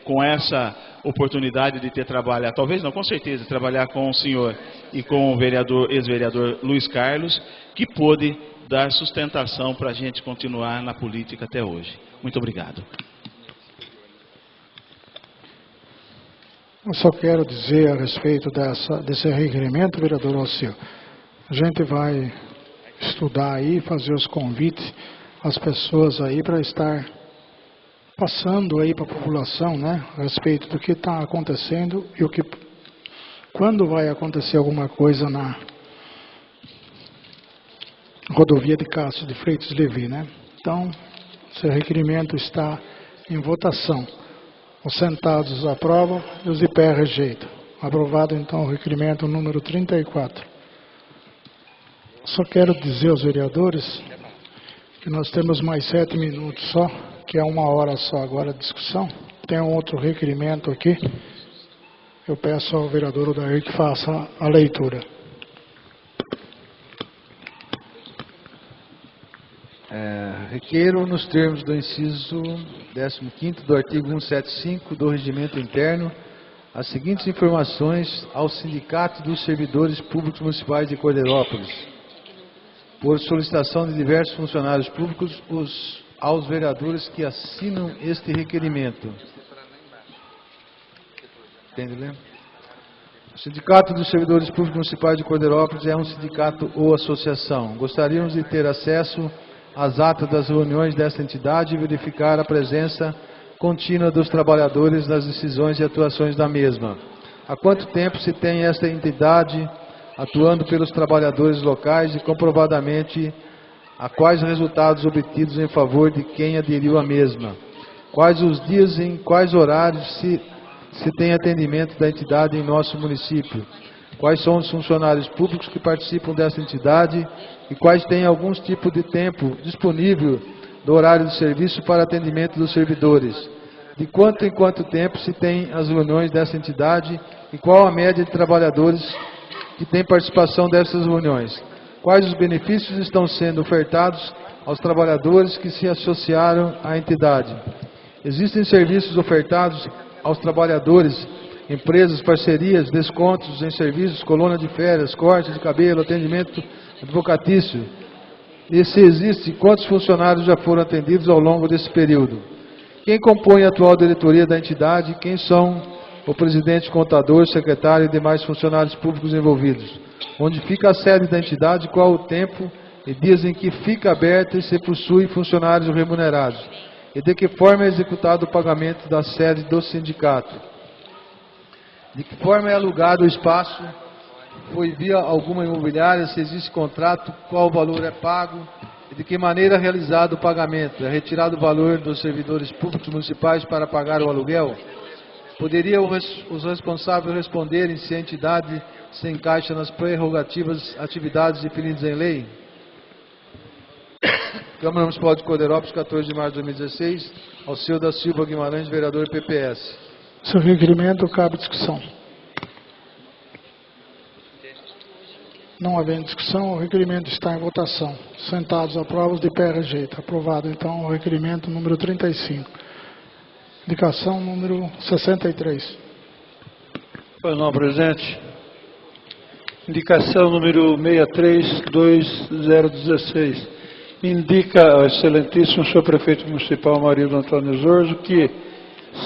com essa oportunidade de ter trabalhado, talvez não, com certeza, trabalhar com o senhor e com o vereador, ex-vereador Luiz Carlos, que pôde dar sustentação para a gente continuar na política até hoje. Muito obrigado. Eu só quero dizer a respeito desse requerimento, vereador Alceu. A gente vai estudar aí, fazer os convites às pessoas aí para estar passando aí para a população, né, a respeito do que está acontecendo e quando vai acontecer alguma coisa na rodovia de Castro de Freitas Levi, né? Então, esse requerimento está em votação. Os sentados aprovam e os de pé rejeitam. Aprovado então o requerimento número 34. Só quero dizer aos vereadores que nós temos mais 7 minutos só, que é 1 hora só agora a discussão. Tem um outro requerimento aqui. Eu peço ao vereador Odair que faça a leitura. Requeiro, nos termos do inciso 15º do artigo 175 do Regimento Interno, as seguintes informações ao Sindicato dos Servidores Públicos Municipais de Cordeirópolis, por solicitação de diversos funcionários públicos, aos vereadores que assinam este requerimento. Entende, Lê? O Sindicato dos Servidores Públicos Municipais de Cordeirópolis é um sindicato ou associação. Gostaríamos de ter acesso às atas das reuniões desta entidade e verificar a presença contínua dos trabalhadores nas decisões e atuações da mesma. Há quanto tempo se tem esta entidade atuando pelos trabalhadores locais e comprovadamente a quais resultados obtidos em favor de quem aderiu à mesma? Quais os dias e em quais horários se tem atendimento da entidade em nosso município? Quais são os funcionários públicos que participam dessa entidade e quais têm alguns tipos de tempo disponível do horário de serviço para atendimento dos servidores? De quanto em quanto tempo se tem as reuniões dessa entidade e qual a média de trabalhadores que têm participação dessas reuniões? Quais os benefícios estão sendo ofertados aos trabalhadores que se associaram à entidade? Existem serviços ofertados aos trabalhadores, empresas, parcerias, descontos em serviços, colônia de férias, corte de cabelo, atendimento advocatício? E se existe, quantos funcionários já foram atendidos ao longo desse período? Quem compõe a atual diretoria da entidade? Quem são o presidente, contador, secretário e demais funcionários públicos envolvidos? Onde fica a sede da entidade? Qual o tempo e dias em que fica aberta e se possui funcionários remunerados? E de que forma é executado o pagamento da sede do sindicato? De que forma é alugado o espaço? Foi via alguma imobiliária? Se existe contrato, qual o valor é pago? E de que maneira é realizado o pagamento? É retirado o valor dos servidores públicos municipais para pagar o aluguel? Poderiam os responsáveis responderem se a entidade se encaixa nas prerrogativas atividades definidas em lei? Câmara Municipal de Cordeirópolis, 14 de março de 2016, Alceu da Silva Guimarães, vereador PPS. Seu requerimento cabe discussão. Não havendo discussão, o requerimento está em votação. Sentados, aprovos, de pé, rejeita. Aprovado, então, o requerimento número 35. Indicação número 63. Pois não, presidente. Indicação número 63-2016. Indica ao excelentíssimo senhor prefeito municipal Marido Antônio Zorzo que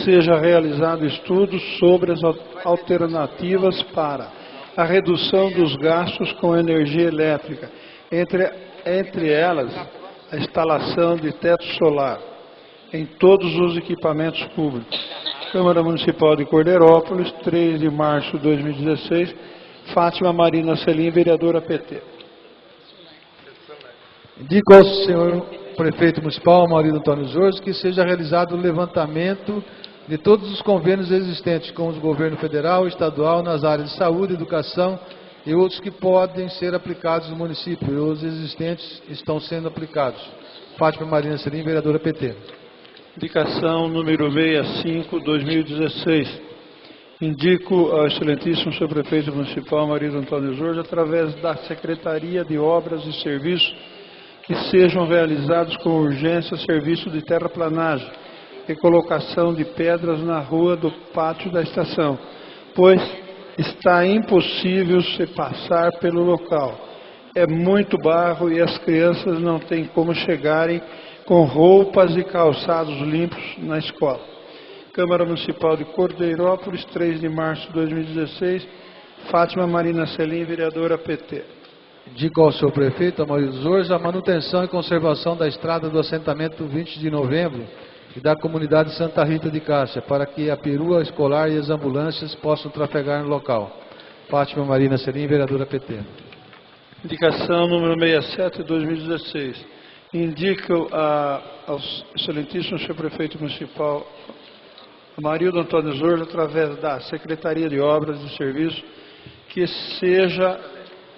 seja realizado estudo sobre as alternativas para a redução dos gastos com energia elétrica, entre elas a instalação de teto solar em todos os equipamentos públicos. Câmara Municipal de Cordeirópolis, 3 de março de 2016, Fátima Marina Selim, vereadora PT. Indico ao senhor prefeito municipal, Marido Antônio Zorzo, que seja realizado o levantamento de todos os convênios existentes com os governos federal e estadual nas áreas de saúde, educação e outros que podem ser aplicados no município, e os existentes estão sendo aplicados. Fátima Marina Selim, vereadora PT. Indicação número 65-2016. Indico ao excelentíssimo senhor prefeito municipal, Marido Antônio Zorzo, através da Secretaria de Obras e Serviços, que sejam realizados com urgência serviço de terraplanagem e colocação de pedras na rua do pátio da estação, pois está impossível se passar pelo local. É muito barro e as crianças não têm como chegarem com roupas e calçados limpos na escola. Câmara Municipal de Cordeirópolis, 3 de março de 2016, Fátima Marina Selim, vereadora PT. Indico ao senhor prefeito, Amaury Zorzo, a manutenção e conservação da estrada do assentamento 20 de novembro e da comunidade Santa Rita de Cássia, para que a perua escolar e as ambulâncias possam trafegar no local. Fátima Marina Selim, vereadora PT. Indicação número 67-2016. Indico ao excelentíssimo senhor prefeito municipal, Amarildo Antônio Zorzo, através da Secretaria de Obras e Serviços, que seja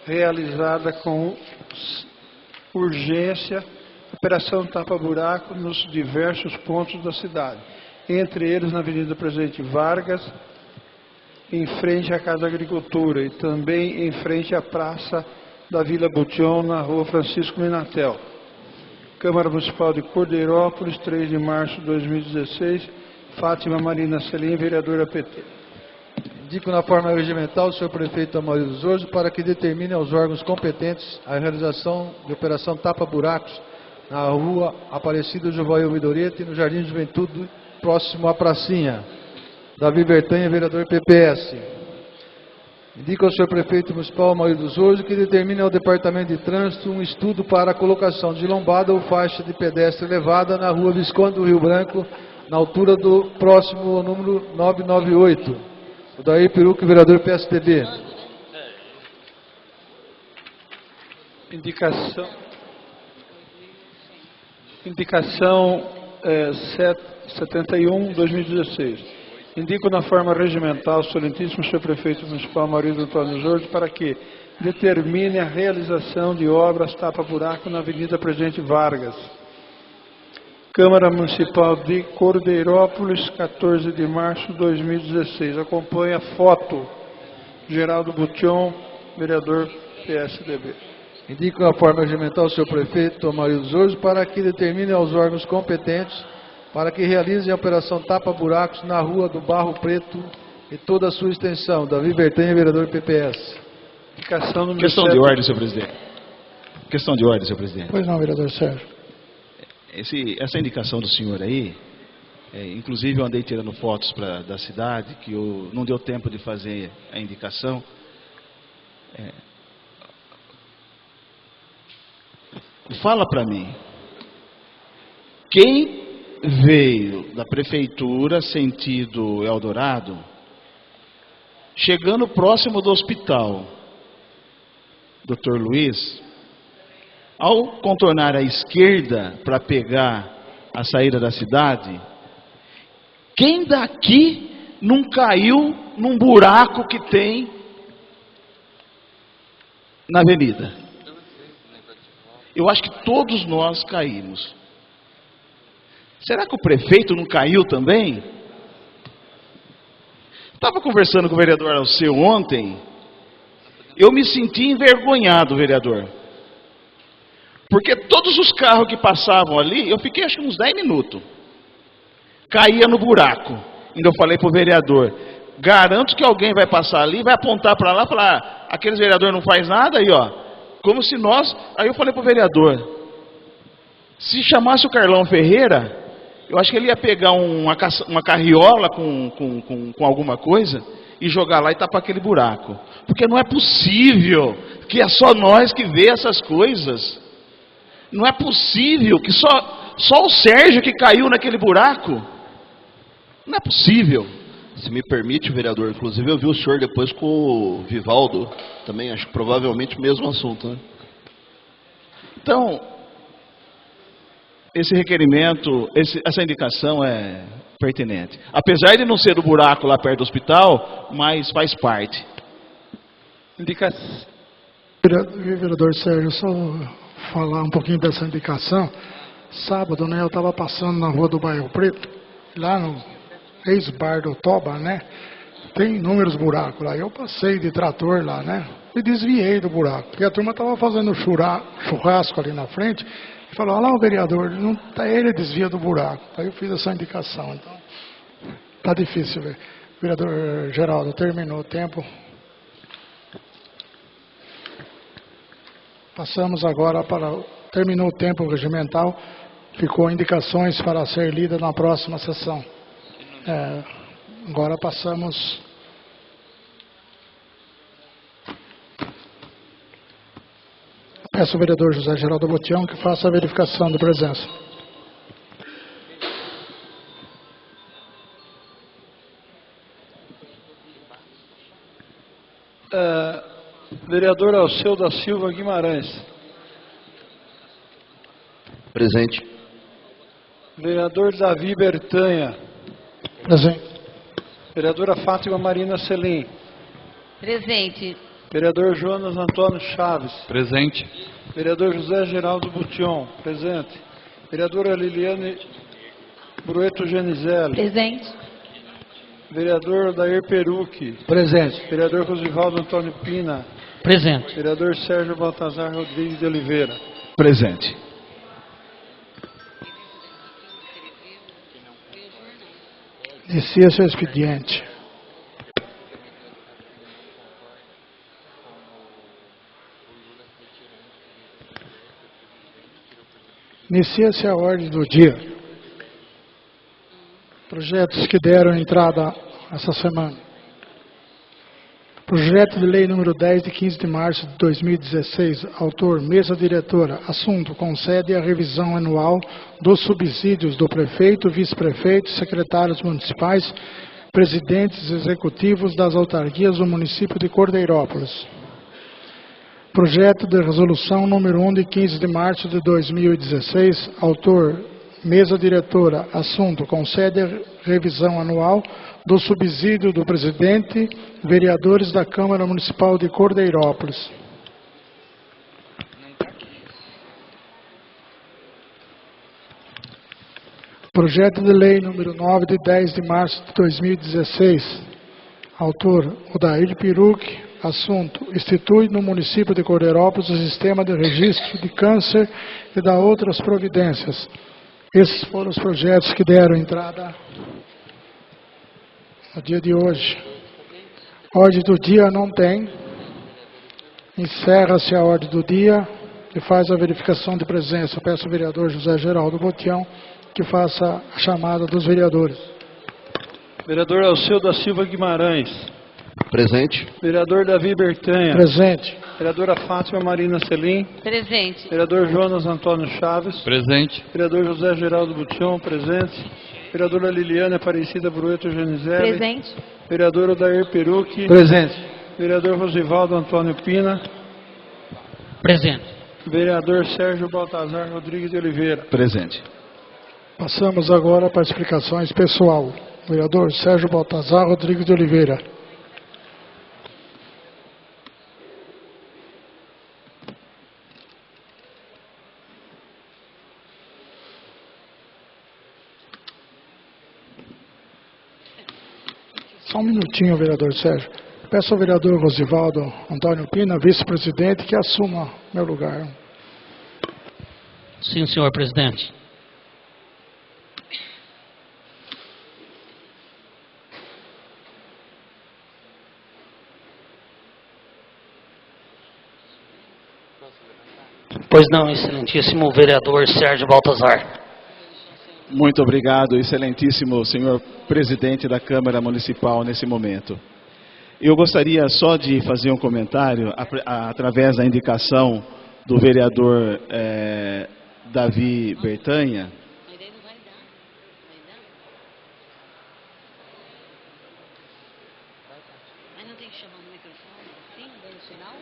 realizada com urgência operação tapa-buraco nos diversos pontos da cidade, entre eles na Avenida Presidente Vargas, em frente à Casa da Agricultura, e também em frente à Praça da Vila Bution, na Rua Francisco Minatel. Câmara Municipal de Cordeirópolis, 3 de março de 2016, Fátima Marina Selim, vereadora PT. Indico na forma regimental o senhor prefeito Amaury Zorzo para que determine aos órgãos competentes a realização de operação tapa-buracos na rua Aparecido Jovail Midoreta e no Jardim de Juventude, próximo à Pracinha. Davi Bertanha, vereador PPS. Indico ao senhor prefeito municipal Amaury Zorzo que determine ao Departamento de Trânsito um estudo para a colocação de lombada ou faixa de pedestre elevada na rua Visconde do Rio Branco, na altura do próximo ao número 998. O Daí Peruque, vereador PSDB. Indicação 71-2016. Indico na forma regimental o excelentíssimo senhor prefeito municipal Marido Antônio Zorzo para que determine a realização de obras tapa-buraco na Avenida Presidente Vargas. Câmara Municipal de Cordeirópolis, 14 de março de 2016. Acompanha a foto. Geraldo Bution, vereador PSDB. Indico a forma regimental ao senhor prefeito Amarildo Zorzo para que determine aos órgãos competentes para que realizem a operação tapa-buracos na rua do Barro Preto e toda a sua extensão. Davi Bertanha, vereador PPS. Questão de ordem, senhor presidente. Questão de ordem, senhor presidente. Pois não, vereador Sérgio. Essa indicação do senhor aí, inclusive eu andei tirando fotos da cidade, que não deu tempo de fazer a indicação. Fala para mim, quem veio da prefeitura sentido Eldorado, chegando próximo do hospital Dr. Luiz, ao contornar à esquerda para pegar a saída da cidade, quem daqui não caiu num buraco que tem na avenida? Eu acho que todos nós caímos. Será que o prefeito não caiu também? Estava conversando com o vereador Alceu ontem, eu me senti envergonhado, vereador. Porque todos os carros que passavam ali, eu fiquei acho que uns 10 minutos. Caía no buraco. Ainda eu falei para o vereador, garanto que alguém vai passar ali, vai apontar para lá e falar, aqueles vereadores não faz nada aí, ó. Como se nós... Aí eu falei para o vereador, se chamasse o Carlão Ferreira, eu acho que ele ia pegar uma carriola com alguma coisa e jogar lá e tapar aquele buraco. Porque não é possível que é só nós que vê essas coisas. Não é possível que só o Sérgio que caiu naquele buraco. Não é possível. Se me permite, vereador, inclusive eu vi o senhor depois com o Vivaldo, também acho que provavelmente o mesmo assunto, né? Então, esse requerimento, essa indicação é pertinente. Apesar de não ser do buraco lá perto do hospital, mas faz parte. Vereador Sérgio, só falar um pouquinho dessa indicação. Sábado, né, eu estava passando na rua do Bairro Preto, lá no ex-bar do Toba, né? Tem inúmeros buracos lá. Eu passei de trator lá, né? E desviei do buraco. Porque a turma estava fazendo churrasco ali na frente. E falou, olha lá o vereador, ele desvia do buraco. Aí eu fiz essa indicação. Então, tá difícil, velho. Vereador Geraldo, terminou o tempo. Passamos agora para... Terminou o tempo regimental. Ficou indicações para ser lida na próxima sessão. Agora passamos... Peço ao vereador José Geraldo Botião que faça a verificação de presença. Vereador Alceu da Silva Guimarães. Presente. Vereador Davi Bertanha. Presente. Vereadora Fátima Marina Selim. Presente. Vereador Jonas Antônio Chaves. Presente. Vereador José Geraldo Bution. Presente. Vereadora Liliane Brueto Genizelli. Presente. Vereador Dair Perucchi. Presente. Vereador Rosivaldo Antônio Pina. Presente. Vereador Sérgio Baltazar Rodrigues de Oliveira. Presente. Inicia-se o expediente. Inicia-se a ordem do dia. Projetos que deram entrada essa semana. Projeto de lei número 10 de 15 de março de 2016. Autor, mesa diretora. Assunto, concede a revisão anual dos subsídios do prefeito, vice-prefeito, secretários municipais, presidentes executivos das autarquias do município de Cordeirópolis. Projeto de resolução número 1 de 15 de março de 2016. Autor, mesa diretora. Assunto, concede a revisão anual do subsídio do presidente, vereadores da Câmara Municipal de Cordeirópolis. Projeto de lei número 9 de 10 de março de 2016. Autor, Odair Perucchi, Assunto: institui no município de Corderópolis o sistema de registro de câncer e dá outras providências. Esses foram os projetos que deram entrada no dia de hoje. Ordem do dia não tem. Encerra-se a ordem do dia e faz a verificação de presença. Peço ao vereador José Geraldo Botião que faça a chamada dos vereadores. Vereador Alceu da Silva Guimarães. Presente. Vereador Davi Bertanha. Presente. Vereadora Fátima Marina Selim. Presente. Vereador Jonas Antônio Chaves. Presente. Vereador José Geraldo Botião, presente. Vereadora Liliane Aparecida Brueto Genizelli. Presente. Vereador Odair Perucchi. Presente. Vereador Rosivaldo Antônio Pina. Presente. Vereador Sérgio Baltazar Rodrigues de Oliveira. Presente. Passamos agora para as explicações pessoal. Vereador Sérgio Baltazar Rodrigues de Oliveira. Só um minutinho, vereador Sérgio. Peço ao vereador Rosivaldo Antônio Pina, vice-presidente, que assuma meu lugar. Sim, senhor presidente. Pois não, excelentíssimo vereador Sérgio Baltazar. Muito obrigado, excelentíssimo senhor presidente da Câmara Municipal, nesse momento. Eu gostaria só de fazer um comentário através da indicação do vereador Davi Bertanha. Mas não tem que chamar no microfone assim, dando sinal?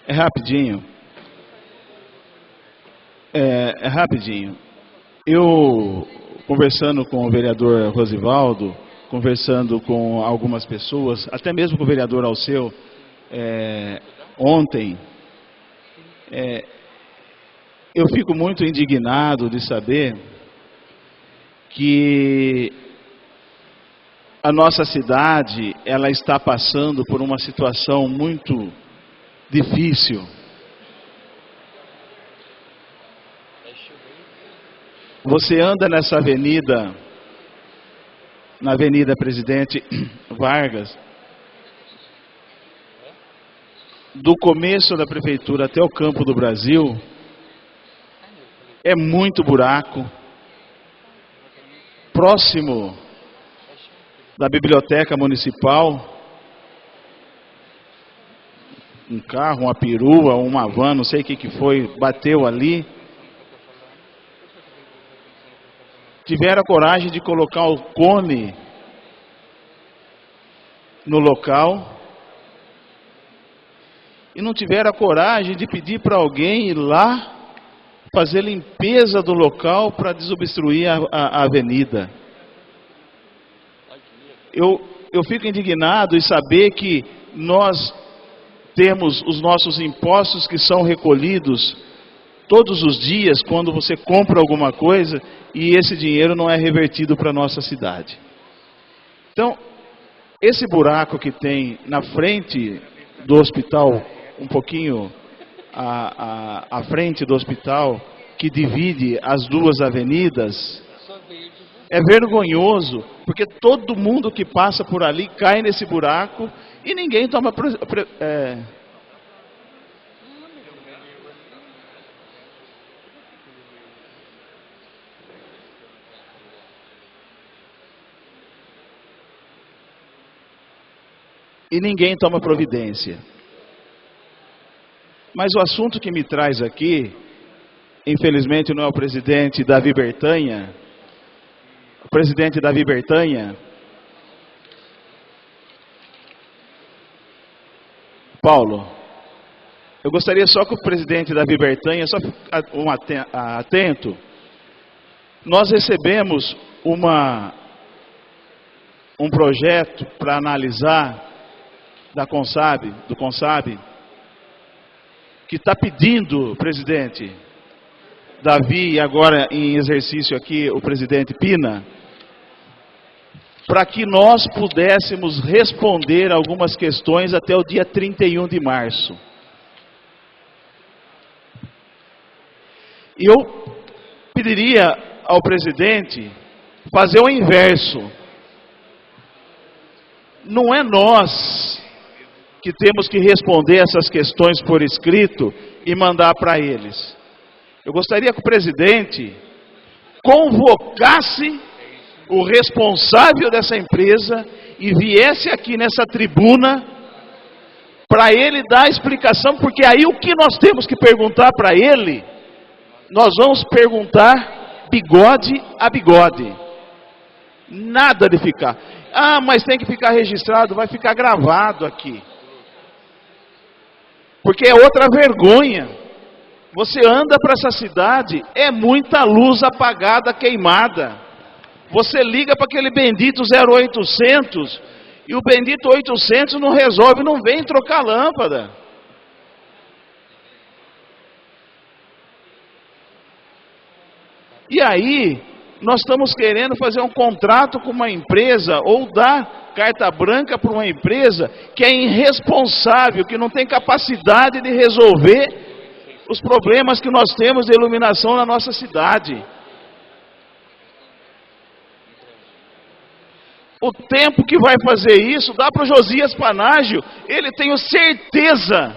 É rapidinho. É rapidinho. Eu, conversando com o vereador Rosivaldo, conversando com algumas pessoas, até mesmo com o vereador Alceu, ontem, eu fico muito indignado de saber que a nossa cidade, ela está passando por uma situação muito difícil. Você anda nessa avenida, na Avenida Presidente Vargas, do começo da prefeitura até o Campo do Brasil, é muito buraco. Próximo da Biblioteca Municipal, um carro, uma perua, uma van, não sei o que foi, bateu ali. Tiveram a coragem de colocar o cone no local e não tiveram a coragem de pedir para alguém ir lá fazer limpeza do local para desobstruir a avenida. Eu fico indignado em saber que nós temos os nossos impostos que são recolhidos todos os dias quando você compra alguma coisa e esse dinheiro não é revertido para a nossa cidade. Então, esse buraco que tem na frente do hospital, um pouquinho à frente do hospital, que divide as duas avenidas, é vergonhoso, porque todo mundo que passa por ali cai nesse buraco e ninguém toma... E ninguém toma providência. Mas o assunto que me traz aqui, infelizmente não é o presidente Davi Bertanha. O presidente Davi Bertanha, Paulo, eu gostaria só que o presidente Davi Bertanha, só atento, nós recebemos um projeto para analisar do CONSAB, que está pedindo, presidente, Davi e agora em exercício aqui o presidente Pina, para que nós pudéssemos responder algumas questões até o dia 31 de março. E eu pediria ao presidente fazer o inverso. Não é nós que temos que responder essas questões por escrito e mandar para eles. Eu gostaria que o presidente convocasse o responsável dessa empresa e viesse aqui nessa tribuna para ele dar a explicação, porque aí o que nós temos que perguntar para ele, nós vamos perguntar bigode a bigode. Nada de ficar, mas tem que ficar registrado, vai ficar gravado aqui. Porque é outra vergonha. Você anda para essa cidade, é muita luz apagada, queimada. Você liga para aquele bendito 0800 e o bendito 800 não resolve, não vem trocar lâmpada. E aí, nós estamos querendo fazer um contrato com uma empresa ou dar carta branca para uma empresa que é irresponsável, que não tem capacidade de resolver os problemas que nós temos de iluminação na nossa cidade. O tempo que vai fazer isso, dá para o Josias Panágio, ele tenho certeza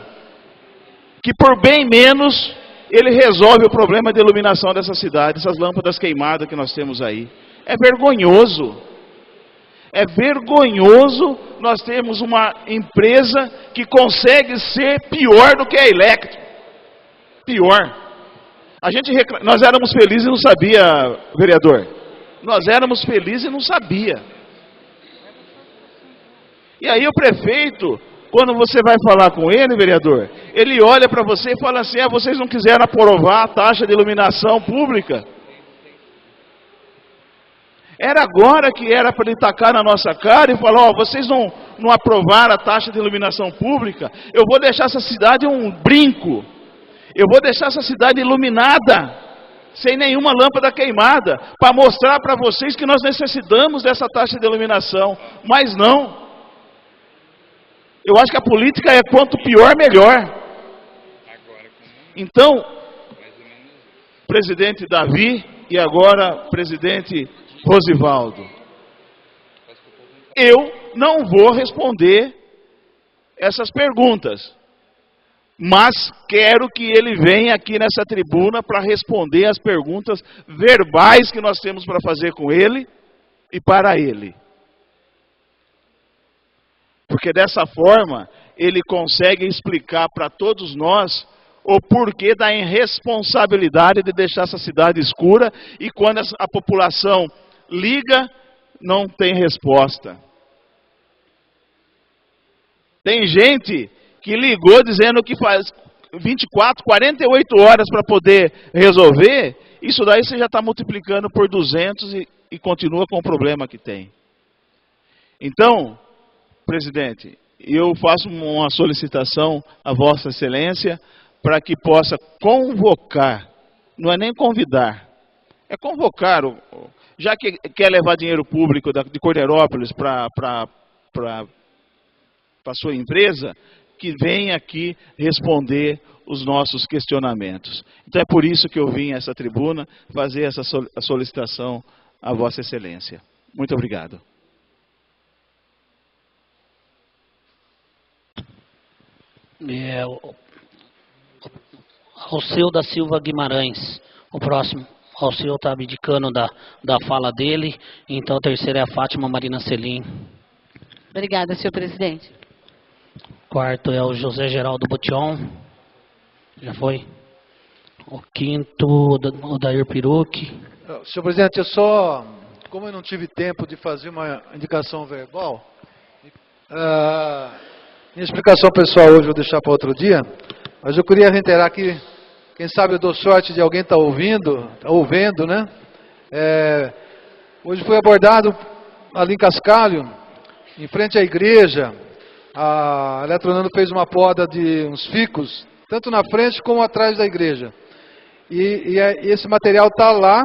que por bem menos ele resolve o problema de iluminação dessa cidade, essas lâmpadas queimadas que nós temos aí. É vergonhoso. É vergonhoso nós termos uma empresa que consegue ser pior do que a Electro. Pior. Nós éramos felizes e não sabia, vereador. Nós éramos felizes e não sabia. E aí o prefeito, quando você vai falar com ele, vereador, ele olha para você e fala assim, vocês não quiseram aprovar a taxa de iluminação pública? Era agora que era para ele tacar na nossa cara e falar, vocês não aprovaram a taxa de iluminação pública? Eu vou deixar essa cidade um brinco. Eu vou deixar essa cidade iluminada, sem nenhuma lâmpada queimada, para mostrar para vocês que nós necessitamos dessa taxa de iluminação. Mas não. Eu acho que a política é quanto pior, melhor. Então, presidente Davi e agora presidente Rosivaldo, eu não vou responder essas perguntas, mas quero que ele venha aqui nessa tribuna para responder as perguntas verbais que nós temos para fazer com ele e para ele. Porque dessa forma, ele consegue explicar para todos nós o porquê da irresponsabilidade de deixar essa cidade escura e quando a população liga, não tem resposta. Tem gente que ligou dizendo que faz 24, 48 horas para poder resolver, isso daí você já está multiplicando por 200 e continua com o problema que tem. Então, presidente, eu faço uma solicitação à Vossa Excelência para que possa convocar, não é nem convidar, é convocar, já que quer levar dinheiro público de Cordeirópolis para a sua empresa, que venha aqui responder os nossos questionamentos. Então é por isso que eu vim a essa tribuna fazer essa solicitação à Vossa Excelência. Muito obrigado. Alceu da Silva Guimarães, o próximo. Alceu está abdicando da fala dele, então a terceira é a Fátima Marina Selim. Obrigada, senhor presidente. Quarto é o José Geraldo Botion. Já foi. O quinto, o Dair Pirucchi. Senhor presidente, como eu não tive tempo de fazer uma indicação verbal, minha explicação pessoal hoje eu vou deixar para outro dia, mas eu queria reiterar que, quem sabe eu dou sorte de alguém estar ouvendo, né? Hoje foi abordado ali em Cascalho, em frente à igreja, a Eletronando fez uma poda de uns ficus, tanto na frente como atrás da igreja. E esse material está lá.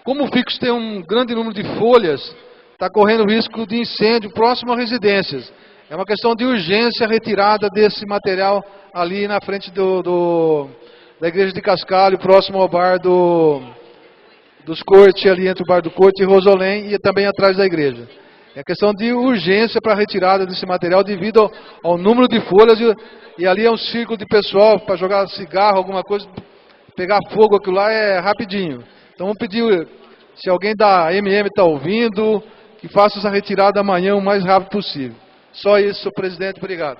Como o fixo tem um grande número de folhas, está correndo risco de incêndio próximo a residências. É uma questão de urgência a retirada desse material ali na frente da igreja de Cascalho, próximo ao bar dos Cortes, ali entre o bar do Corte e Rosolém, e também atrás da igreja. É questão de urgência para a retirada desse material devido ao número de folhas, e ali é um círculo de pessoal para jogar cigarro, alguma coisa, pegar fogo, aquilo lá é rapidinho. Então vamos pedir, se alguém da MM está ouvindo, que faça essa retirada amanhã o mais rápido possível. Só isso, senhor presidente, obrigado.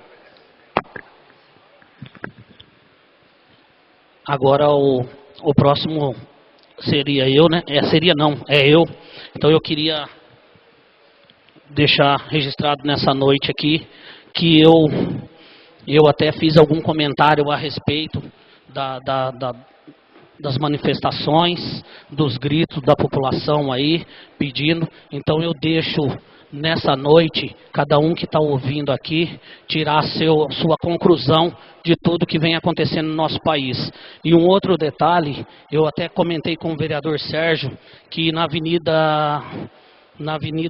Agora o próximo seria eu, né? Seria não, é eu. Então eu queria deixar registrado nessa noite aqui que eu até fiz algum comentário a respeito das manifestações, dos gritos da população aí pedindo. Então eu deixo nessa noite, cada um que está ouvindo aqui, tirar sua conclusão de tudo que vem acontecendo no nosso país. E um outro detalhe, eu até comentei com o vereador Sérgio, que na Avenida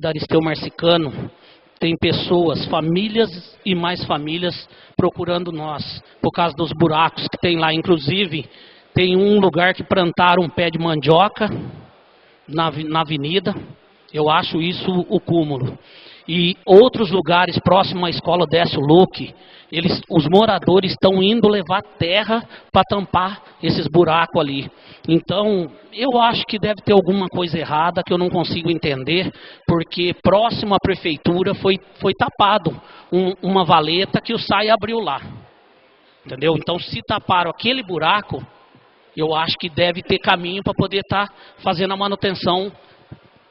Aristeu Marcicano, tem pessoas, famílias e mais famílias, procurando nós, por causa dos buracos que tem lá. Inclusive, tem um lugar que plantaram um pé de mandioca na avenida. Eu acho isso o cúmulo. E outros lugares próximos à escola Décio Luque, os moradores estão indo levar terra para tampar esses buracos ali. Então, eu acho que deve ter alguma coisa errada que eu não consigo entender, porque próximo à prefeitura foi tapado uma valeta que o SAI abriu lá. Entendeu? Então, se taparam aquele buraco, eu acho que deve ter caminho para poder estar fazendo a manutenção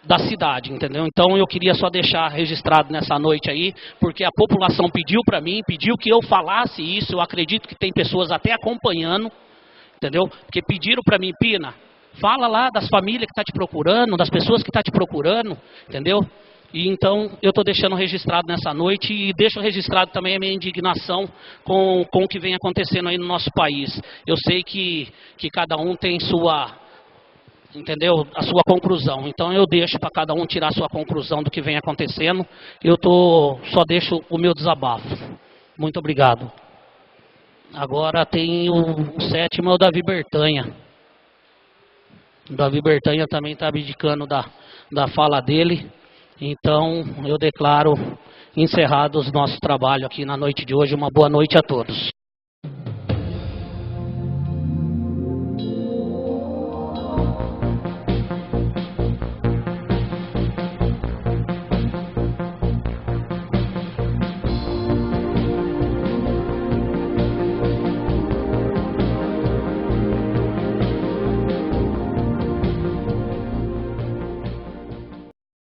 da cidade, entendeu? Então eu queria só deixar registrado nessa noite aí, porque a população pediu para mim, pediu que eu falasse isso. Eu acredito que tem pessoas até acompanhando, entendeu? Porque pediram para mim: Pina, fala lá das famílias que estão te procurando, das pessoas que estão te procurando, entendeu? E então eu estou deixando registrado nessa noite, e deixo registrado também a minha indignação com o que vem acontecendo aí no nosso país. Eu sei que cada um tem a sua conclusão. Então eu deixo para cada um tirar a sua conclusão do que vem acontecendo. Só deixo o meu desabafo. Muito obrigado. Agora tem o sétimo, é o Davi Bertanha. O Davi Bertanha também está abdicando da fala dele. Então eu declaro encerrado o nosso trabalho aqui na noite de hoje. Uma boa noite a todos.